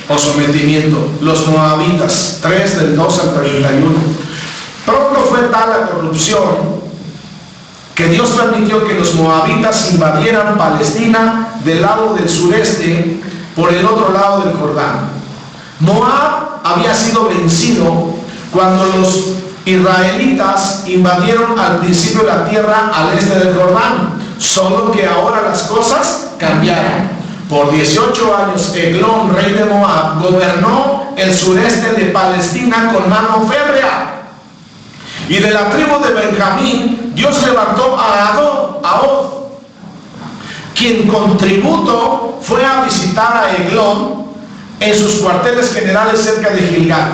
o sometimiento, los moabitas, 3 del 2 al 31. Pronto fue tal la corrupción que Dios permitió que los moabitas invadieran Palestina del lado del sureste por el otro lado del Jordán. Moab había sido vencido cuando los israelitas invadieron al principio la tierra al este del Jordán, solo que ahora las cosas cambiaron. Por 18 años Eglón, rey de Moab, gobernó el sureste de Palestina con mano férrea. Y de la tribu de Benjamín, Dios levantó a Ahod, quien con tributo fue a visitar a Eglón en sus cuarteles generales cerca de Gilgal,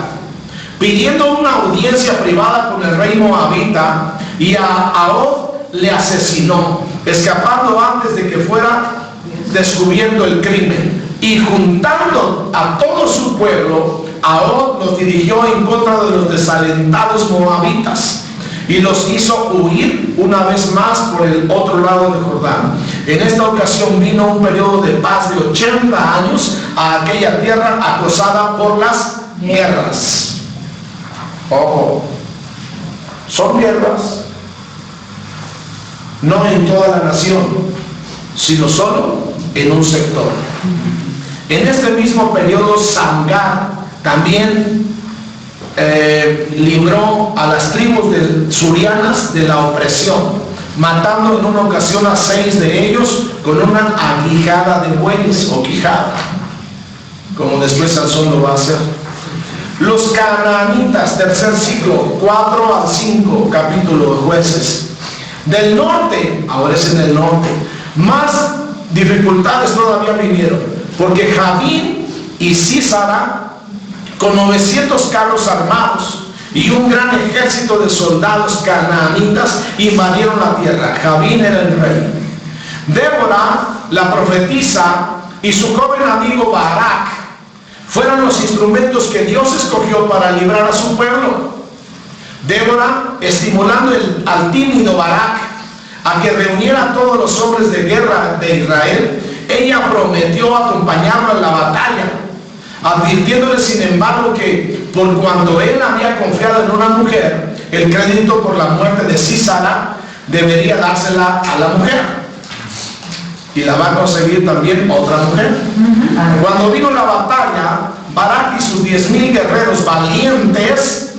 pidiendo una audiencia privada con el rey moabita, y a Ahod le asesinó, escapando antes de que fuera descubriendo el crimen. Y juntando a todo su pueblo, Ahod los dirigió en contra de los desalentados moabitas y los hizo huir una vez más por el otro lado del Jordán. En esta ocasión vino un periodo de paz de 80 años a aquella tierra acosada por las guerras. Ojo, son guerras no en toda la nación, sino solo en un sector. En este mismo periodo, Samgar también libró a las tribus surianas de la opresión, matando en una ocasión a 6 de ellos con una aguijada de bueyes o quijada, como después Sansón lo va a hacer. Los canaanitas, tercer ciclo, 4 al 5, capítulo de Jueces. Del norte, ahora es en el norte, más dificultades todavía vinieron, porque Javín y Sísara, con 900 carros armados y un gran ejército de soldados canaanitas, invadieron la tierra. Javín era el rey. Débora, la profetisa, y su joven amigo Barak fueron los instrumentos que Dios escogió para librar a su pueblo. Débora, estimulando al tímido Barak a que reuniera a todos los hombres de guerra de Israel, ella prometió acompañarlo en la batalla, advirtiéndole sin embargo que por cuanto él había confiado en una mujer, el crédito por la muerte de Sísara debería dársela a la mujer, y la va a conseguir también otra mujer. Cuando vino la batalla, Barak y sus 10,000 guerreros valientes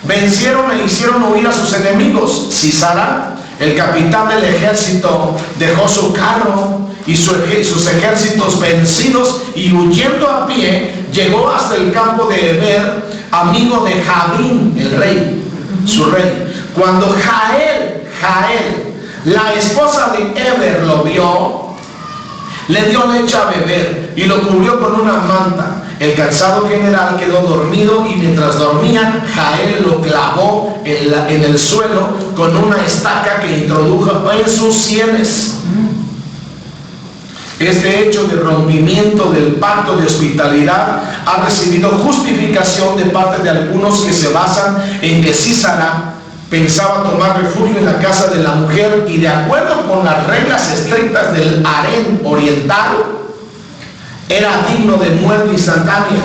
vencieron e hicieron huir a sus enemigos. Sísara, el capitán del ejército, dejó su carro y sus ejércitos vencidos, y huyendo a pie llegó hasta el campo de Eber, amigo de Jabín, el rey, su rey. Cuando Jael, la esposa de Eber, lo vio, le dio leche a beber y lo cubrió con una manta. El cansado general quedó dormido, y mientras dormían, Jael lo clavó en el suelo con una estaca que introdujo en sus sienes. Este hecho de rompimiento del pacto de hospitalidad ha recibido justificación de parte de algunos que se basan en que Sísara pensaba tomar refugio en la casa de la mujer, y de acuerdo con las reglas estrictas del harén oriental, era digno de muerte instantánea.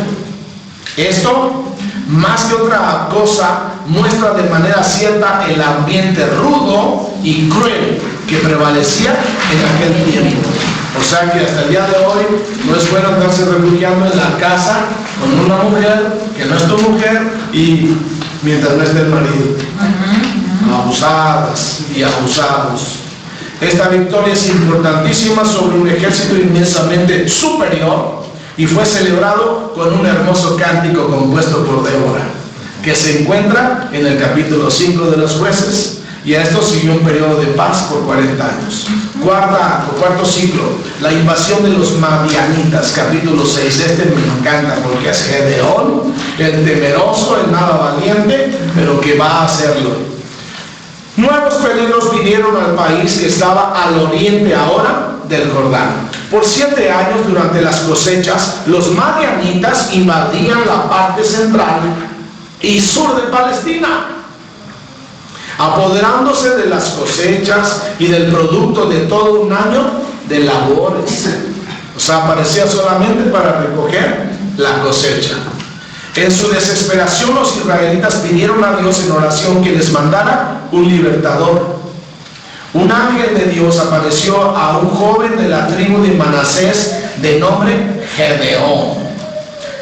Esto, más que otra cosa, muestra de manera cierta el ambiente rudo y cruel que prevalecía en aquel tiempo. O sea que hasta el día de hoy no es bueno andarse refugiando en la casa con una mujer que no es tu mujer, y mientras no esté el marido. Abusadas y abusados. Esta victoria es importantísima sobre un ejército inmensamente superior, y fue celebrado con un hermoso cántico compuesto por Débora, que se encuentra en el capítulo 5 de los Jueces. Y a esto siguió un periodo de paz por 40 años. Cuarto ciclo, la invasión de los madianitas, capítulo 6. Este me encanta porque es Gedeón, el temeroso, el nada valiente, pero que va a hacerlo. Nuevos peligros vinieron al país que estaba al oriente ahora del Jordán. Por 7 años, durante las cosechas, los madianitas invadían la parte central y sur de Palestina, apoderándose de las cosechas y del producto de todo un año de labores. O sea, aparecía solamente para recoger la cosecha. En su desesperación, los israelitas pidieron a Dios en oración que les mandara un libertador. Un ángel de Dios apareció a un joven de la tribu de Manasés de nombre Gedeón,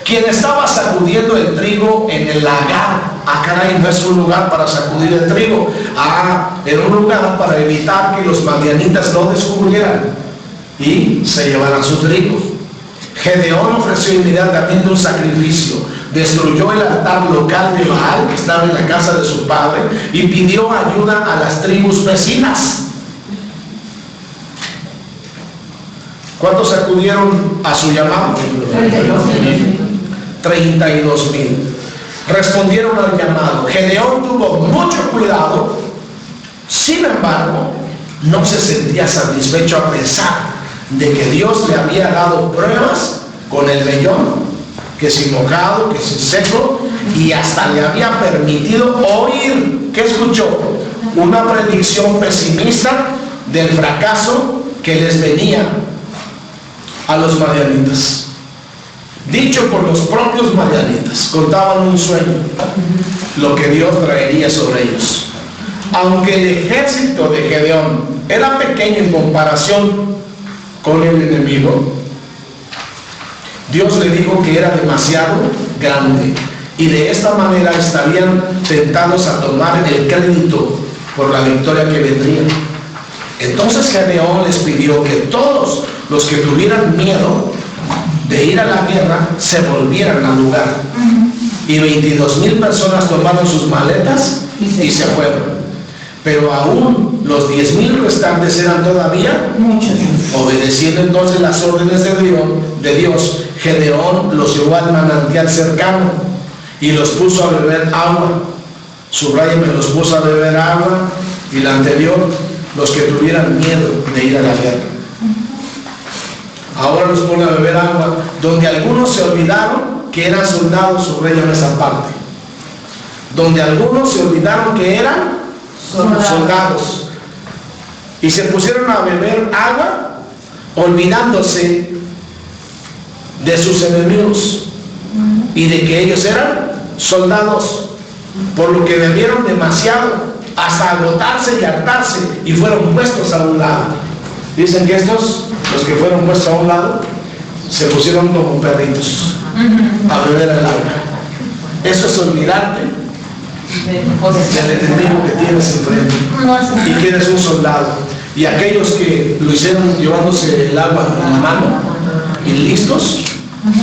quien estaba sacudiendo el trigo en el lagar. Caray, no es un lugar para sacudir el trigo. Era un lugar para evitar que los madianitas lo descubrieran y se llevaran su trigo. Gedeón ofreció inmediatamente un sacrificio, destruyó el altar local de Baal que estaba en la casa de su padre, y pidió ayuda a las tribus vecinas. ¿Cuántos acudieron a su llamado? 32,000. Respondieron al llamado. Gedeón tuvo mucho cuidado, sin embargo, no se sentía satisfecho a pesar de que Dios le había dado pruebas con el vellón, que si mojado, que si seco, y hasta le había permitido oír, ¿qué escuchó? Una predicción pesimista del fracaso que les venía a los madianitas, dicho por los propios madianitas. Contaban un sueño, lo que Dios traería sobre ellos. Aunque el ejército de Gedeón era pequeño en comparación con el enemigo, Dios le dijo que era demasiado grande, y de esta manera estarían tentados a tomar el crédito por la victoria que vendría. Entonces Gedeón les pidió que todos los que tuvieran miedo de ir a la guerra se volvieran al lugar. Y 22,000 personas tomaron sus maletas y se fueron. Pero aún los 10,000 restantes eran todavía muchos. Obedeciendo entonces las órdenes de Dios, Gedeón los llevó al manantial cercano y los puso a beber agua. Subrayeme, los puso a beber agua. Y la anterior, los que tuvieran miedo de ir a la guerra. Ahora los pone a beber agua, donde algunos se olvidaron que eran soldados. Subrayan esa parte. Donde algunos se olvidaron que eran soldados, y se pusieron a beber agua olvidándose de sus enemigos y de que ellos eran soldados, por lo que bebieron demasiado hasta agotarse y hartarse y fueron puestos a un lado. Dicen que estos, los que fueron puestos a un lado, se pusieron como perritos a beber el agua. Eso es olvidarte del enemigo que tienes enfrente y que eres un soldado. Y aquellos que lo hicieron llevándose el agua en la mano y listos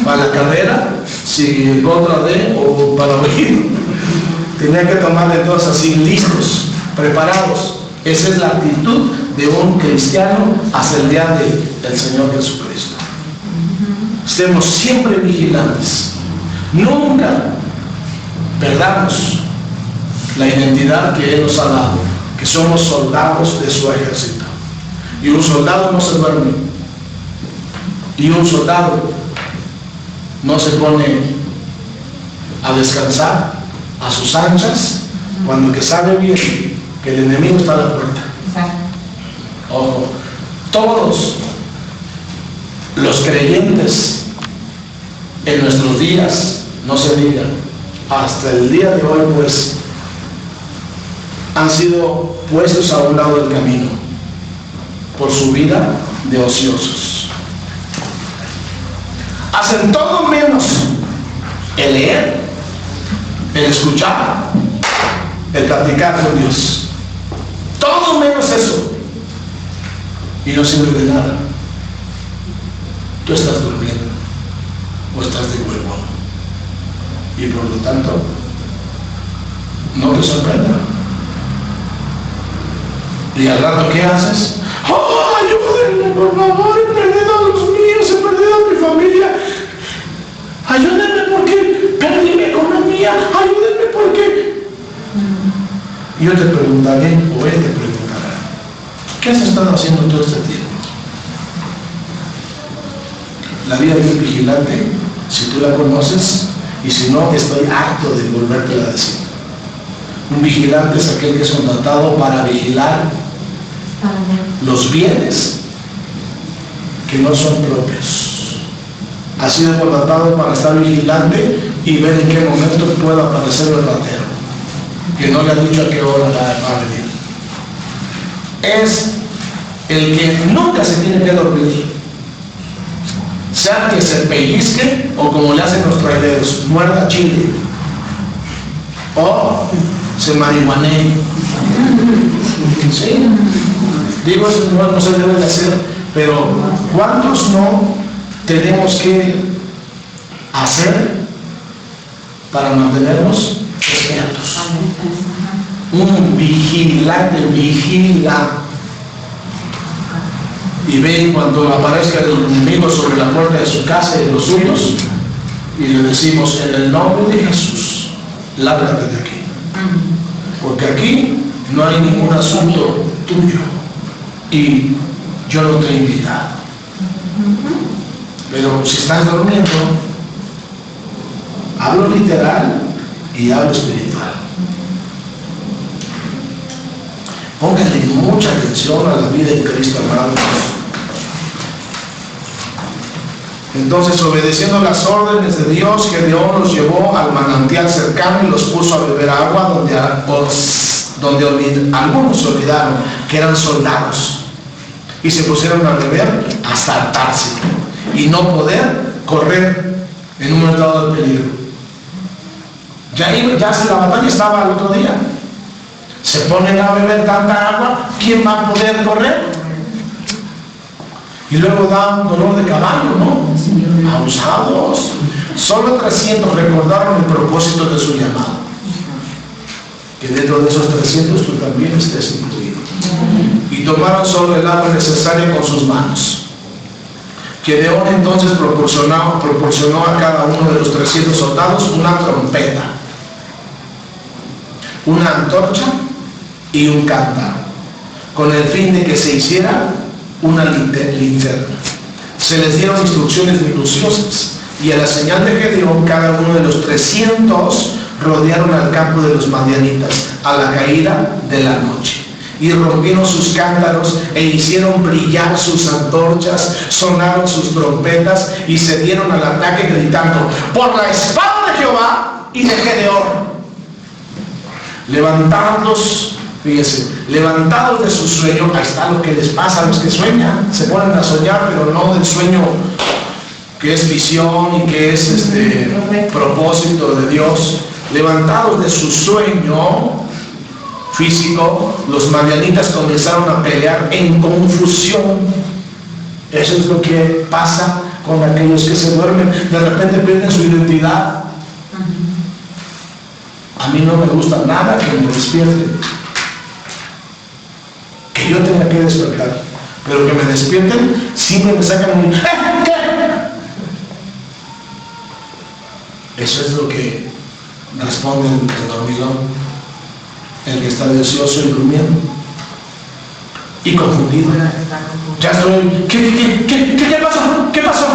para la carrera, si en contra de o para huir, tenían que tomar de todos así, listos, preparados. Esa es la actitud de un cristiano hacia el día del Señor Jesucristo. Estemos siempre vigilantes. Nunca perdamos la identidad que Él nos ha dado, que somos soldados de su ejército. Y un soldado no se duerme. Y un soldado no se pone a descansar a sus anchas cuando el que sabe bien que el enemigo está a la puerta. Ojo, todos los creyentes en nuestros días, no se diga, hasta el día de hoy, pues, han sido puestos a un lado del camino por su vida de ociosos. Hacen todo menos el leer, el escuchar, el platicar con Dios. Todo menos eso. Y no sirve de nada. Tú estás durmiendo o estás de huevo. Y por lo tanto, no te sorprenda. Y al rato, ¿qué haces? ¡Oh, ayúdenme, por favor! He perdido a los míos, he perdido a mi familia. Ayúdenme porque perdí mi economía. Ayúdenme porque... Y yo te preguntaré, o él te preguntará, ¿qué has estado haciendo todo este tiempo? La vida de un vigilante, si tú la conoces, y si no, estoy harto de volvértela a decir. Un vigilante es aquel que es contratado para vigilar los bienes que no son propios. Ha sido contratado para estar vigilante y ver en qué momento pueda aparecer el ratero, que no le ha dicho a qué hora va a venir. Es el que nunca se tiene que dormir, sea que se pellizque o como le hacen los traileros, muerda chile o se marihuanee. ¿Sí? Digo, eso no se debe de hacer, pero ¿cuántos no tenemos que hacer para mantenernos despiertos? Un vigilante vigila y ve cuando aparezca el enemigo sobre la puerta de su casa y de los suyos, y le decimos: en el nombre de Jesús, lárgate de aquí, porque aquí no hay ningún asunto tuyo y yo no te he invitado. Pero si estás durmiendo, hablo literal y hablo espiritual. Pónganle mucha atención a la vida de Cristo, hermanos. Entonces, obedeciendo las órdenes de Dios, Gedeón los llevó al manantial cercano y los puso a beber agua donde algunos olvidaron que eran soldados y se pusieron a beber hasta hartarse y no poder correr en un momento dado de peligro. Ya la batalla estaba al otro día. Se ponen a beber tanta agua, ¿quién va a poder correr? Y luego da un dolor de caballo, ¿no? Abusados. Solo 300 recordaron el propósito de su llamado. Que dentro de esos 300 tú también estés incluido. Y tomaron solo el agua necesaria con sus manos. Gedeón entonces proporcionó a cada uno de los 300 soldados una trompeta, una antorcha y un cántaro, con el fin de que se hiciera una linterna. Se les dieron instrucciones minuciosas, y a la señal de Gedeón, cada uno de los 300 rodearon al campo de los madianitas a la caída de la noche. y rompieron sus cántaros e hicieron brillar sus antorchas, sonaron sus trompetas y se dieron al ataque gritando: por la espada de Jehová y de Gedeón. Levantados, fíjense, levantados de su sueño. Ahí está lo que les pasa a los que sueñan. Se ponen a soñar, pero no del sueño que es visión y que es propósito de Dios. Levantados de su sueño físico, los madianitas comenzaron a pelear en confusión. Eso es lo que pasa con aquellos que se duermen. De repente pierden su identidad. A mí no me gusta nada que me despierte, que yo tenga que despertar, pero que me despierten siempre me sacan un Eso es lo que responde el dormilón, el que está deseoso y durmiendo y confundido. Ya estoy, ¿qué pasó? ¿Qué pasó?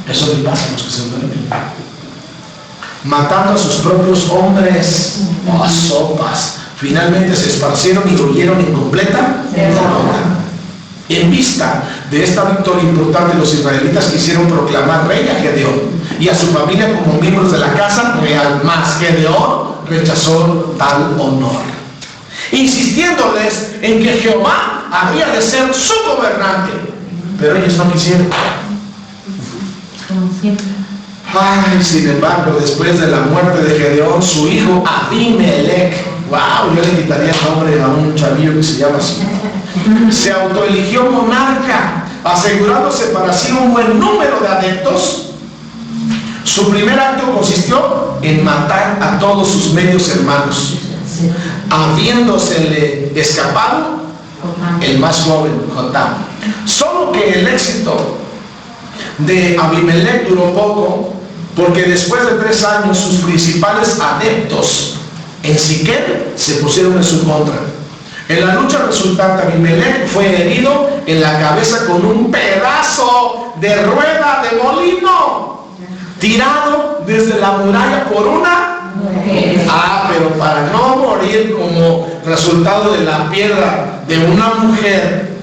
Eso le pasa a los que se duermen. Matando a sus propios hombres. Oh, sopas. Finalmente se esparcieron y huyeron en completa derrota. En vista de esta victoria importante, los israelitas quisieron proclamar rey a Gedeón y a su familia como miembros de la casa real. Mas Gedeón rechazó tal honor, insistiéndoles en que Jehová había de ser su gobernante. Pero ellos no quisieron. Ay, sin embargo, después de la muerte de Gedeón, su hijo Abimelech, wow, yo le quitaría el nombre a un chavillo que se llama así, se autoeligió monarca, asegurándose para sí un buen número de adeptos. Su primer acto consistió en matar a todos sus medios hermanos, habiéndosele escapado el más joven, Jotam. Solo que el éxito de Abimelech duró poco, porque después de 3 años sus principales adeptos en Siquem se pusieron en su contra. En la lucha resultante, Abimelech fue herido en la cabeza con un pedazo de rueda de molino, tirado desde la muralla por una mujer. Pero para no morir como resultado de la piedra de una mujer,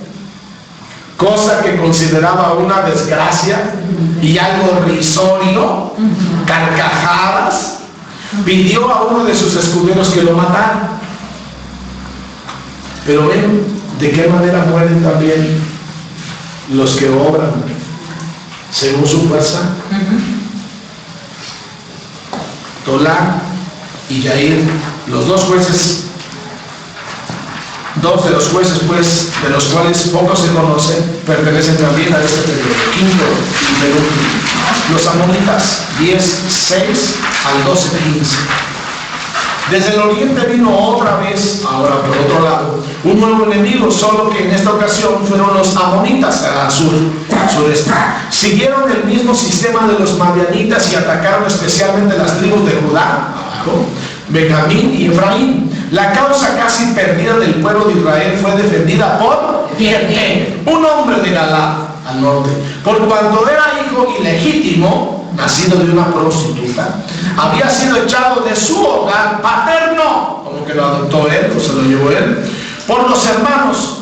cosa que consideraba una desgracia y algo risorio, carcajadas, pidió a uno de sus escuderos que lo matara. Pero ven de qué manera mueren también los que obran según su fuerza. Tolá y Yair, los dos jueces, dos de los jueces, pues, de los cuales poco se conoce, pertenecen también a este periodo. Quinto y penúltimo, los amonitas, 10:6 al 12:15. Desde el oriente vino otra vez, ahora por otro lado, un nuevo enemigo, solo que en esta ocasión fueron los amonitas al sureste. Siguieron el mismo sistema de los madianitas y atacaron especialmente las tribus de Judá, abajo, Benjamín y Efraín. La causa casi perdida del pueblo de Israel fue defendida por Jefté, un hombre de Galaad, al norte, por cuanto era hijo ilegítimo, nacido de una prostituta, había sido echado de su hogar paterno, como que lo adoptó él o se lo llevó él, por los hermanos.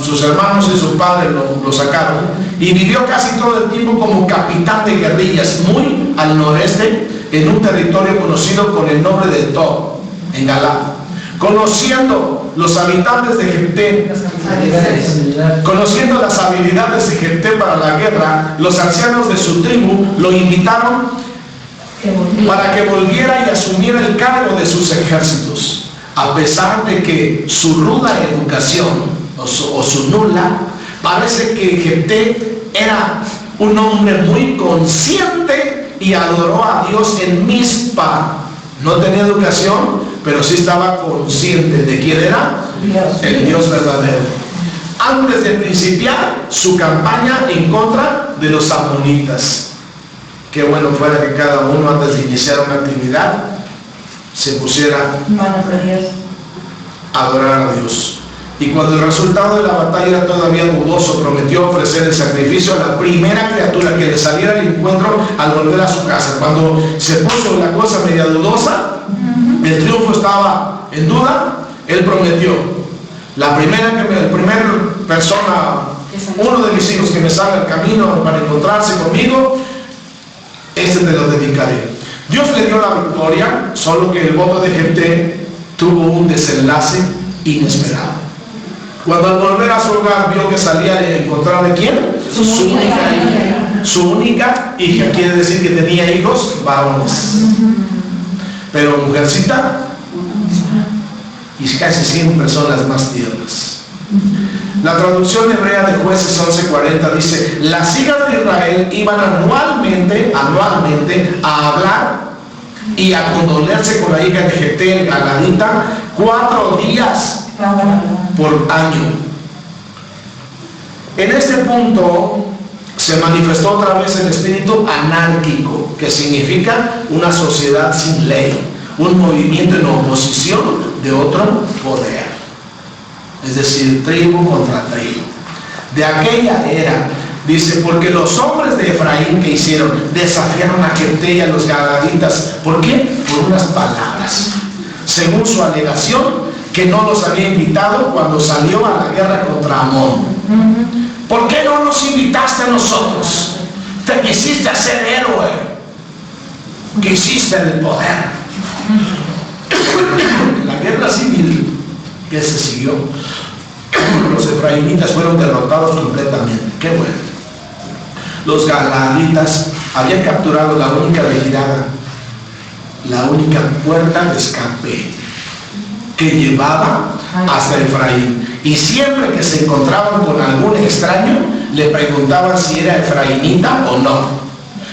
Sus hermanos y su padre lo sacaron, y vivió casi todo el tiempo como capitán de guerrillas, muy al noreste, en un territorio conocido con el nombre de Tob, en Galaad. Conociendo los habitantes de Jefté, conociendo las habilidades de Jefté para la guerra, los ancianos de su tribu lo invitaron para que volviera y asumiera el cargo de sus ejércitos. A pesar de que su ruda educación o su nula, parece que Jefté era un hombre muy consciente y adoró a Dios en Mizpa. No tenía educación, pero sí estaba consciente de quién era el Dios verdadero. Antes de principiar su campaña en contra de los amonitas. Qué bueno fuera que cada uno, antes de iniciar una actividad, se pusiera a adorar a Dios. Y cuando el resultado de la batalla era todavía dudoso, prometió ofrecer el sacrificio a la primera criatura que le saliera al encuentro al volver a su casa. Cuando se puso la cosa media dudosa, el triunfo estaba en duda, él prometió: la primera persona, uno de mis hijos que me salga al camino para encontrarse conmigo, este te lo dedicaré. Dios le dio la victoria, solo que el voto de Jefté tuvo un desenlace inesperado. Cuando al volver a su hogar vio que salía a encontrar de quién, su única hija. Su única hija, quiere decir que tenía hijos varones. Pero mujercita, y casi siempre son las más tiernas. La traducción hebrea de Jueces 11:40 dice: las hijas de Israel iban anualmente a hablar y a condolerse con la hija de Jefté, el galadita, 4 días por año. En este punto se manifestó otra vez el espíritu anárquico, que significa una sociedad sin ley, un movimiento en oposición de otro poder, es decir, tribu contra tribu. De aquella era, dice, porque los hombres de Efraín, que hicieron, desafiaron a Jefté y a los galaditas. ¿Por qué? Por unas palabras, según su alegación, que no los había invitado cuando salió a la guerra contra Amón. ¿Por qué no nos invitaste a nosotros? Te quisiste hacer héroe, quisiste el poder. La guerra civil que se siguió, los efraimitas fueron derrotados completamente. Qué bueno. Los galaditas habían capturado la única retirada, la única puerta de escape que llevaba hasta Efraín, y siempre que se encontraban con algún extraño le preguntaban si era efraimita o no.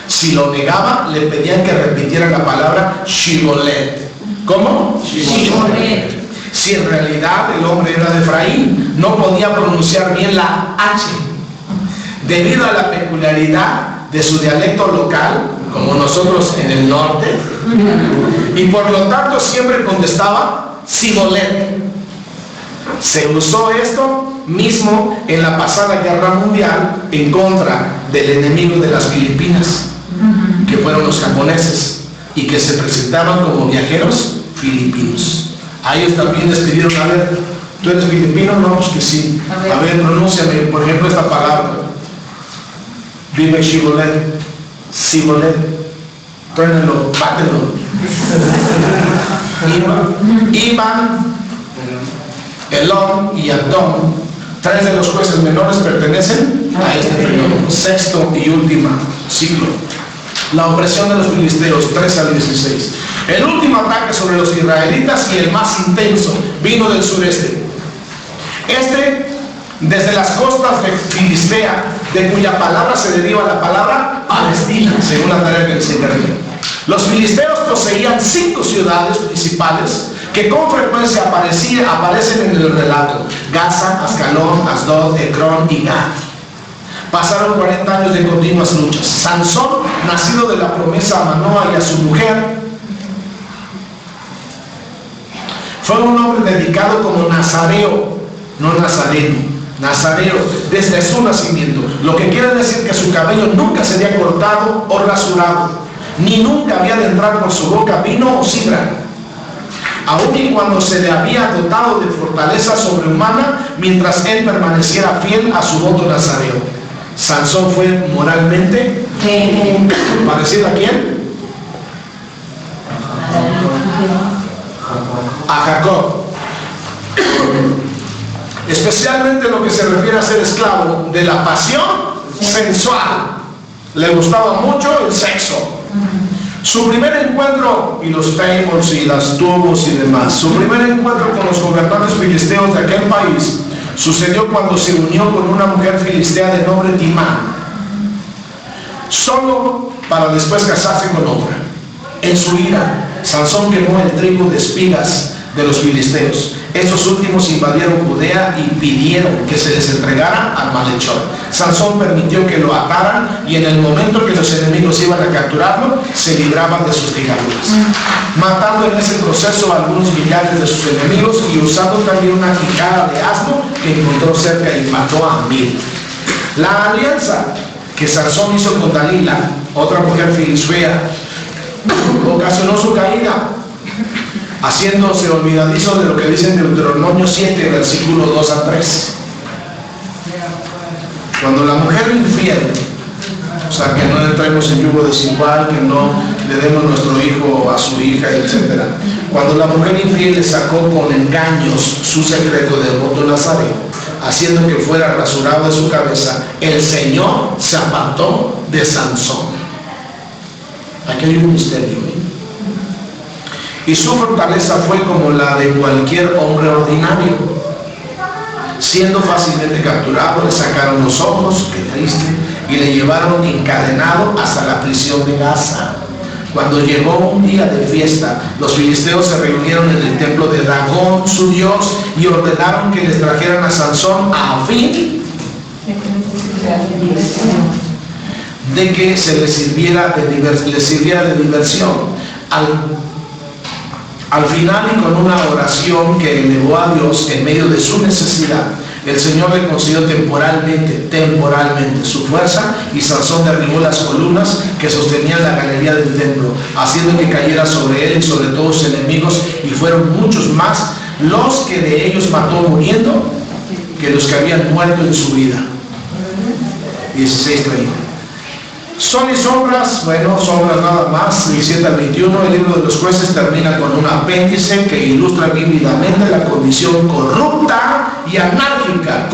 Si lo negaba, le pedían que repitiera la palabra Shibolet. ¿Cómo? Shibolet. Si en realidad el hombre era de Efraín, no podía pronunciar bien la H debido a la peculiaridad de su dialecto local, como nosotros en el norte, y por lo tanto siempre contestaba Sibolet. Se usó esto mismo en la pasada guerra mundial en contra del enemigo de las Filipinas, que fueron los japoneses, y que se presentaban como viajeros filipinos. A ellos también les pidieron: a ver, ¿tú eres filipino? No, pues que sí. A ver, pronúnciame, por ejemplo, esta palabra. Dime Sibolet. Sibolet. Tráenelo, bátelo. Iban, Elón y Adón, 3 de los jueces menores, pertenecen a este periodo, sexto y último siglo. La opresión de los filisteos, 3 al 16. El último ataque sobre los israelitas y el más intenso vino del sureste. Desde las costas de Filistea, de cuya palabra se deriva la palabra Palestina, según la tarea que se encargó. Los filisteos poseían 5 ciudades principales que con frecuencia aparecen en el relato: Gaza, Ascalón, Asdod, Ecrón y Gat. Pasaron 40 años de continuas luchas. Sansón, nacido de la promesa a Manoa y a su mujer, fue un hombre dedicado como nazareo, no nazareno, nazareo, desde su nacimiento, lo que quiere decir que su cabello nunca se había cortado o rasurado, ni nunca había de entrar por su boca vino o sidra, aun y cuando se le había dotado de fortaleza sobrehumana, mientras él permaneciera fiel a su voto nazareo. Sansón fue moralmente parecido a quién? A Jacob. Especialmente lo que se refiere a ser esclavo de la pasión sensual. Le gustaba mucho el sexo. Su primer encuentro, y los tables y las tubos y demás, su primer encuentro con los gobernantes filisteos de aquel país sucedió cuando se unió con una mujer filistea de nombre Timán, solo para después casarse con otra. En su ira, Sansón quemó el trigo de espigas de los filisteos. Estos últimos invadieron Judea y pidieron que se les entregara al malhechor. Sansón permitió que lo ataran, y en el momento que los enemigos iban a capturarlo, se libraban de sus ligaduras, matando en ese proceso a algunos millares de sus enemigos y usando también una quijada de asno que encontró cerca y mató a 1000. La alianza que Sansón hizo con Dalila, otra mujer filistea, ocasionó su caída. haciéndose olvidadizo de lo que dice en Deuteronomio 7, versículo 2 a 3. Cuando la mujer infiel, o sea, que no entremos en yugo desigual, que no le demos nuestro hijo a su hija, etc. Cuando la mujer infiel le sacó con engaños su secreto del voto nazareo, haciendo que fuera rasurado de su cabeza, el Señor se apartó de Sansón. Aquí hay un misterio, ¿eh? Y su fortaleza fue como la de cualquier hombre ordinario. Siendo fácilmente capturado, le sacaron los ojos, qué triste, y le llevaron encadenado hasta la prisión de Gaza. Cuando llegó un día de fiesta, los filisteos se reunieron en el templo de Dagón, su dios, y ordenaron que les trajeran a Sansón a fin de que se les sirviera de diversión. Al final, y con una oración que elevó a Dios en medio de su necesidad, el Señor le concedió temporalmente su fuerza, y Sansón derribó las columnas que sostenían la galería del templo, haciendo que cayera sobre él y sobre todos sus enemigos, y fueron muchos más los que de ellos mató muriendo que los que habían muerto en su vida. 16:30. Sol y sombras, bueno, sombras nada más. 17 al 21, el libro de los jueces termina con un apéndice que ilustra vívidamente la condición corrupta y anárquica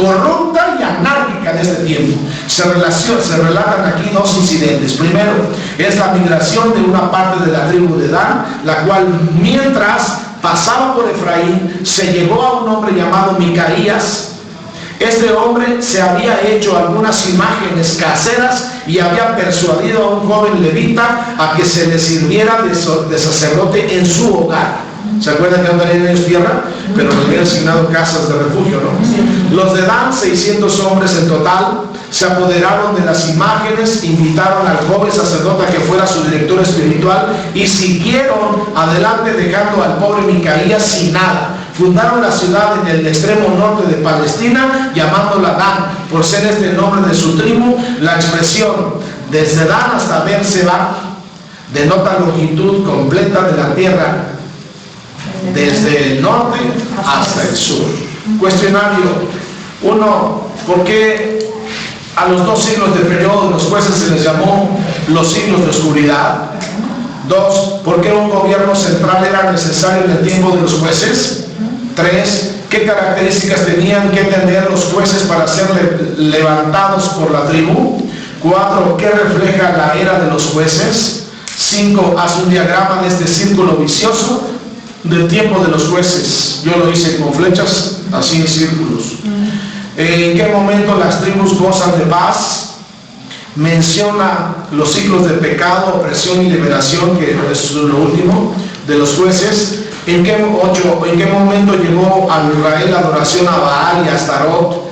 de este tiempo. Se relatan aquí dos incidentes. Primero, es la migración de una parte de la tribu de Dan, la cual mientras pasaba por Efraín, se llegó a un hombre llamado Micaías. Este hombre se había hecho algunas imágenes caseras y había persuadido a un joven levita a que se le sirviera de sacerdote en su hogar. ¿Se acuerdan que no tenían ellos tierra? Pero les habían asignado casas de refugio, ¿no? Los de Dan, 600 hombres en total, se apoderaron de las imágenes, invitaron al joven sacerdote a que fuera su director espiritual y siguieron adelante dejando al pobre Micaías sin nada. Fundaron la ciudad en el extremo norte de Palestina, llamándola Dan, por ser este el nombre de su tribu. La expresión desde Dan hasta Beerseba denota longitud completa de la tierra, desde el norte hasta el sur. Cuestionario 1. ¿Por qué a los 2 siglos del periodo de los jueces se les llamó los siglos de oscuridad? 2. ¿Por qué un gobierno central era necesario en el tiempo de los jueces? 3. ¿Qué características tenían que tener los jueces para ser levantados por la tribu? 4. ¿Qué refleja la era de los jueces? 5. Haz un diagrama de este círculo vicioso del tiempo de los jueces. Yo lo hice con flechas, así en círculos. ¿En qué momento las tribus gozan de paz? Menciona los ciclos de pecado, opresión y liberación, que es lo último de los jueces. ¿En qué momento llegó a Israel la adoración a Baal y a Astarot?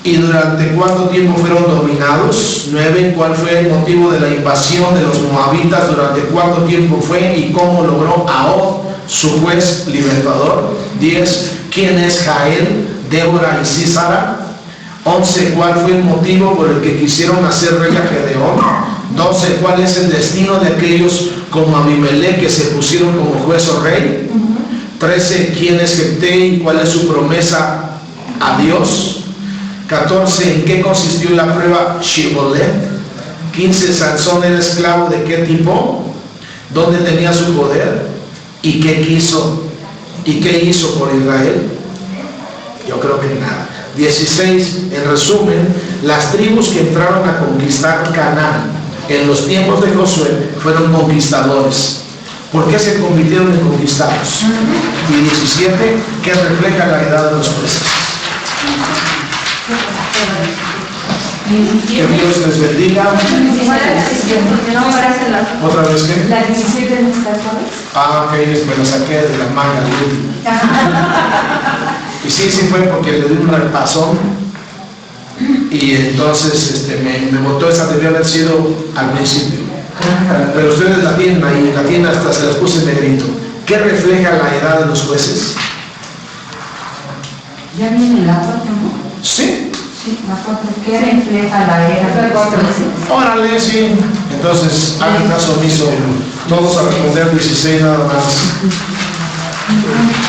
¿Y durante cuánto tiempo fueron dominados? 9. ¿Cuál fue el motivo de la invasión de los moabitas? ¿Durante cuánto tiempo fue? ¿Y cómo logró a Og, su juez libertador? 10. ¿Quién es Jael, Débora y Sísara? 11. ¿Cuál fue el motivo por el que quisieron hacer rey a Gedeón? 12. ¿Cuál es el destino de aquellos como Abimelech que se pusieron como juez o rey? 13. ¿Quién es Jefté y cuál es su promesa a Dios? 14. ¿En qué consistió la prueba Shibolet? 15. ¿Sansón era esclavo de qué tipo? ¿Dónde tenía su poder? ¿Y qué quiso? ¿Y qué hizo por Israel? Yo creo que nada. 16. En resumen, las tribus que entraron a conquistar Canaán en los tiempos de Josué fueron conquistadores. ¿Por qué se convirtieron en conquistados? Y 17. ¿Qué refleja la edad de los jueces? Que Dios les bendiga. ¿Otra vez qué? La 17 no está, ¿sabes? Ah, ok, me la saqué de la manga de último. Y sí fue porque le di un repasón y entonces me botó. Esa debió haber sido al principio, pero ustedes la tienen ahí, la tienen, hasta se las puse en negrito. ¿Qué refleja la edad de los jueces? Ya viene la 4, ¿no? Sí. Sí, la 4. ¿Qué refleja la era de los jueces? Órale, sí. Entonces hagan caso omiso, todos a responder 16 nada más. Amén.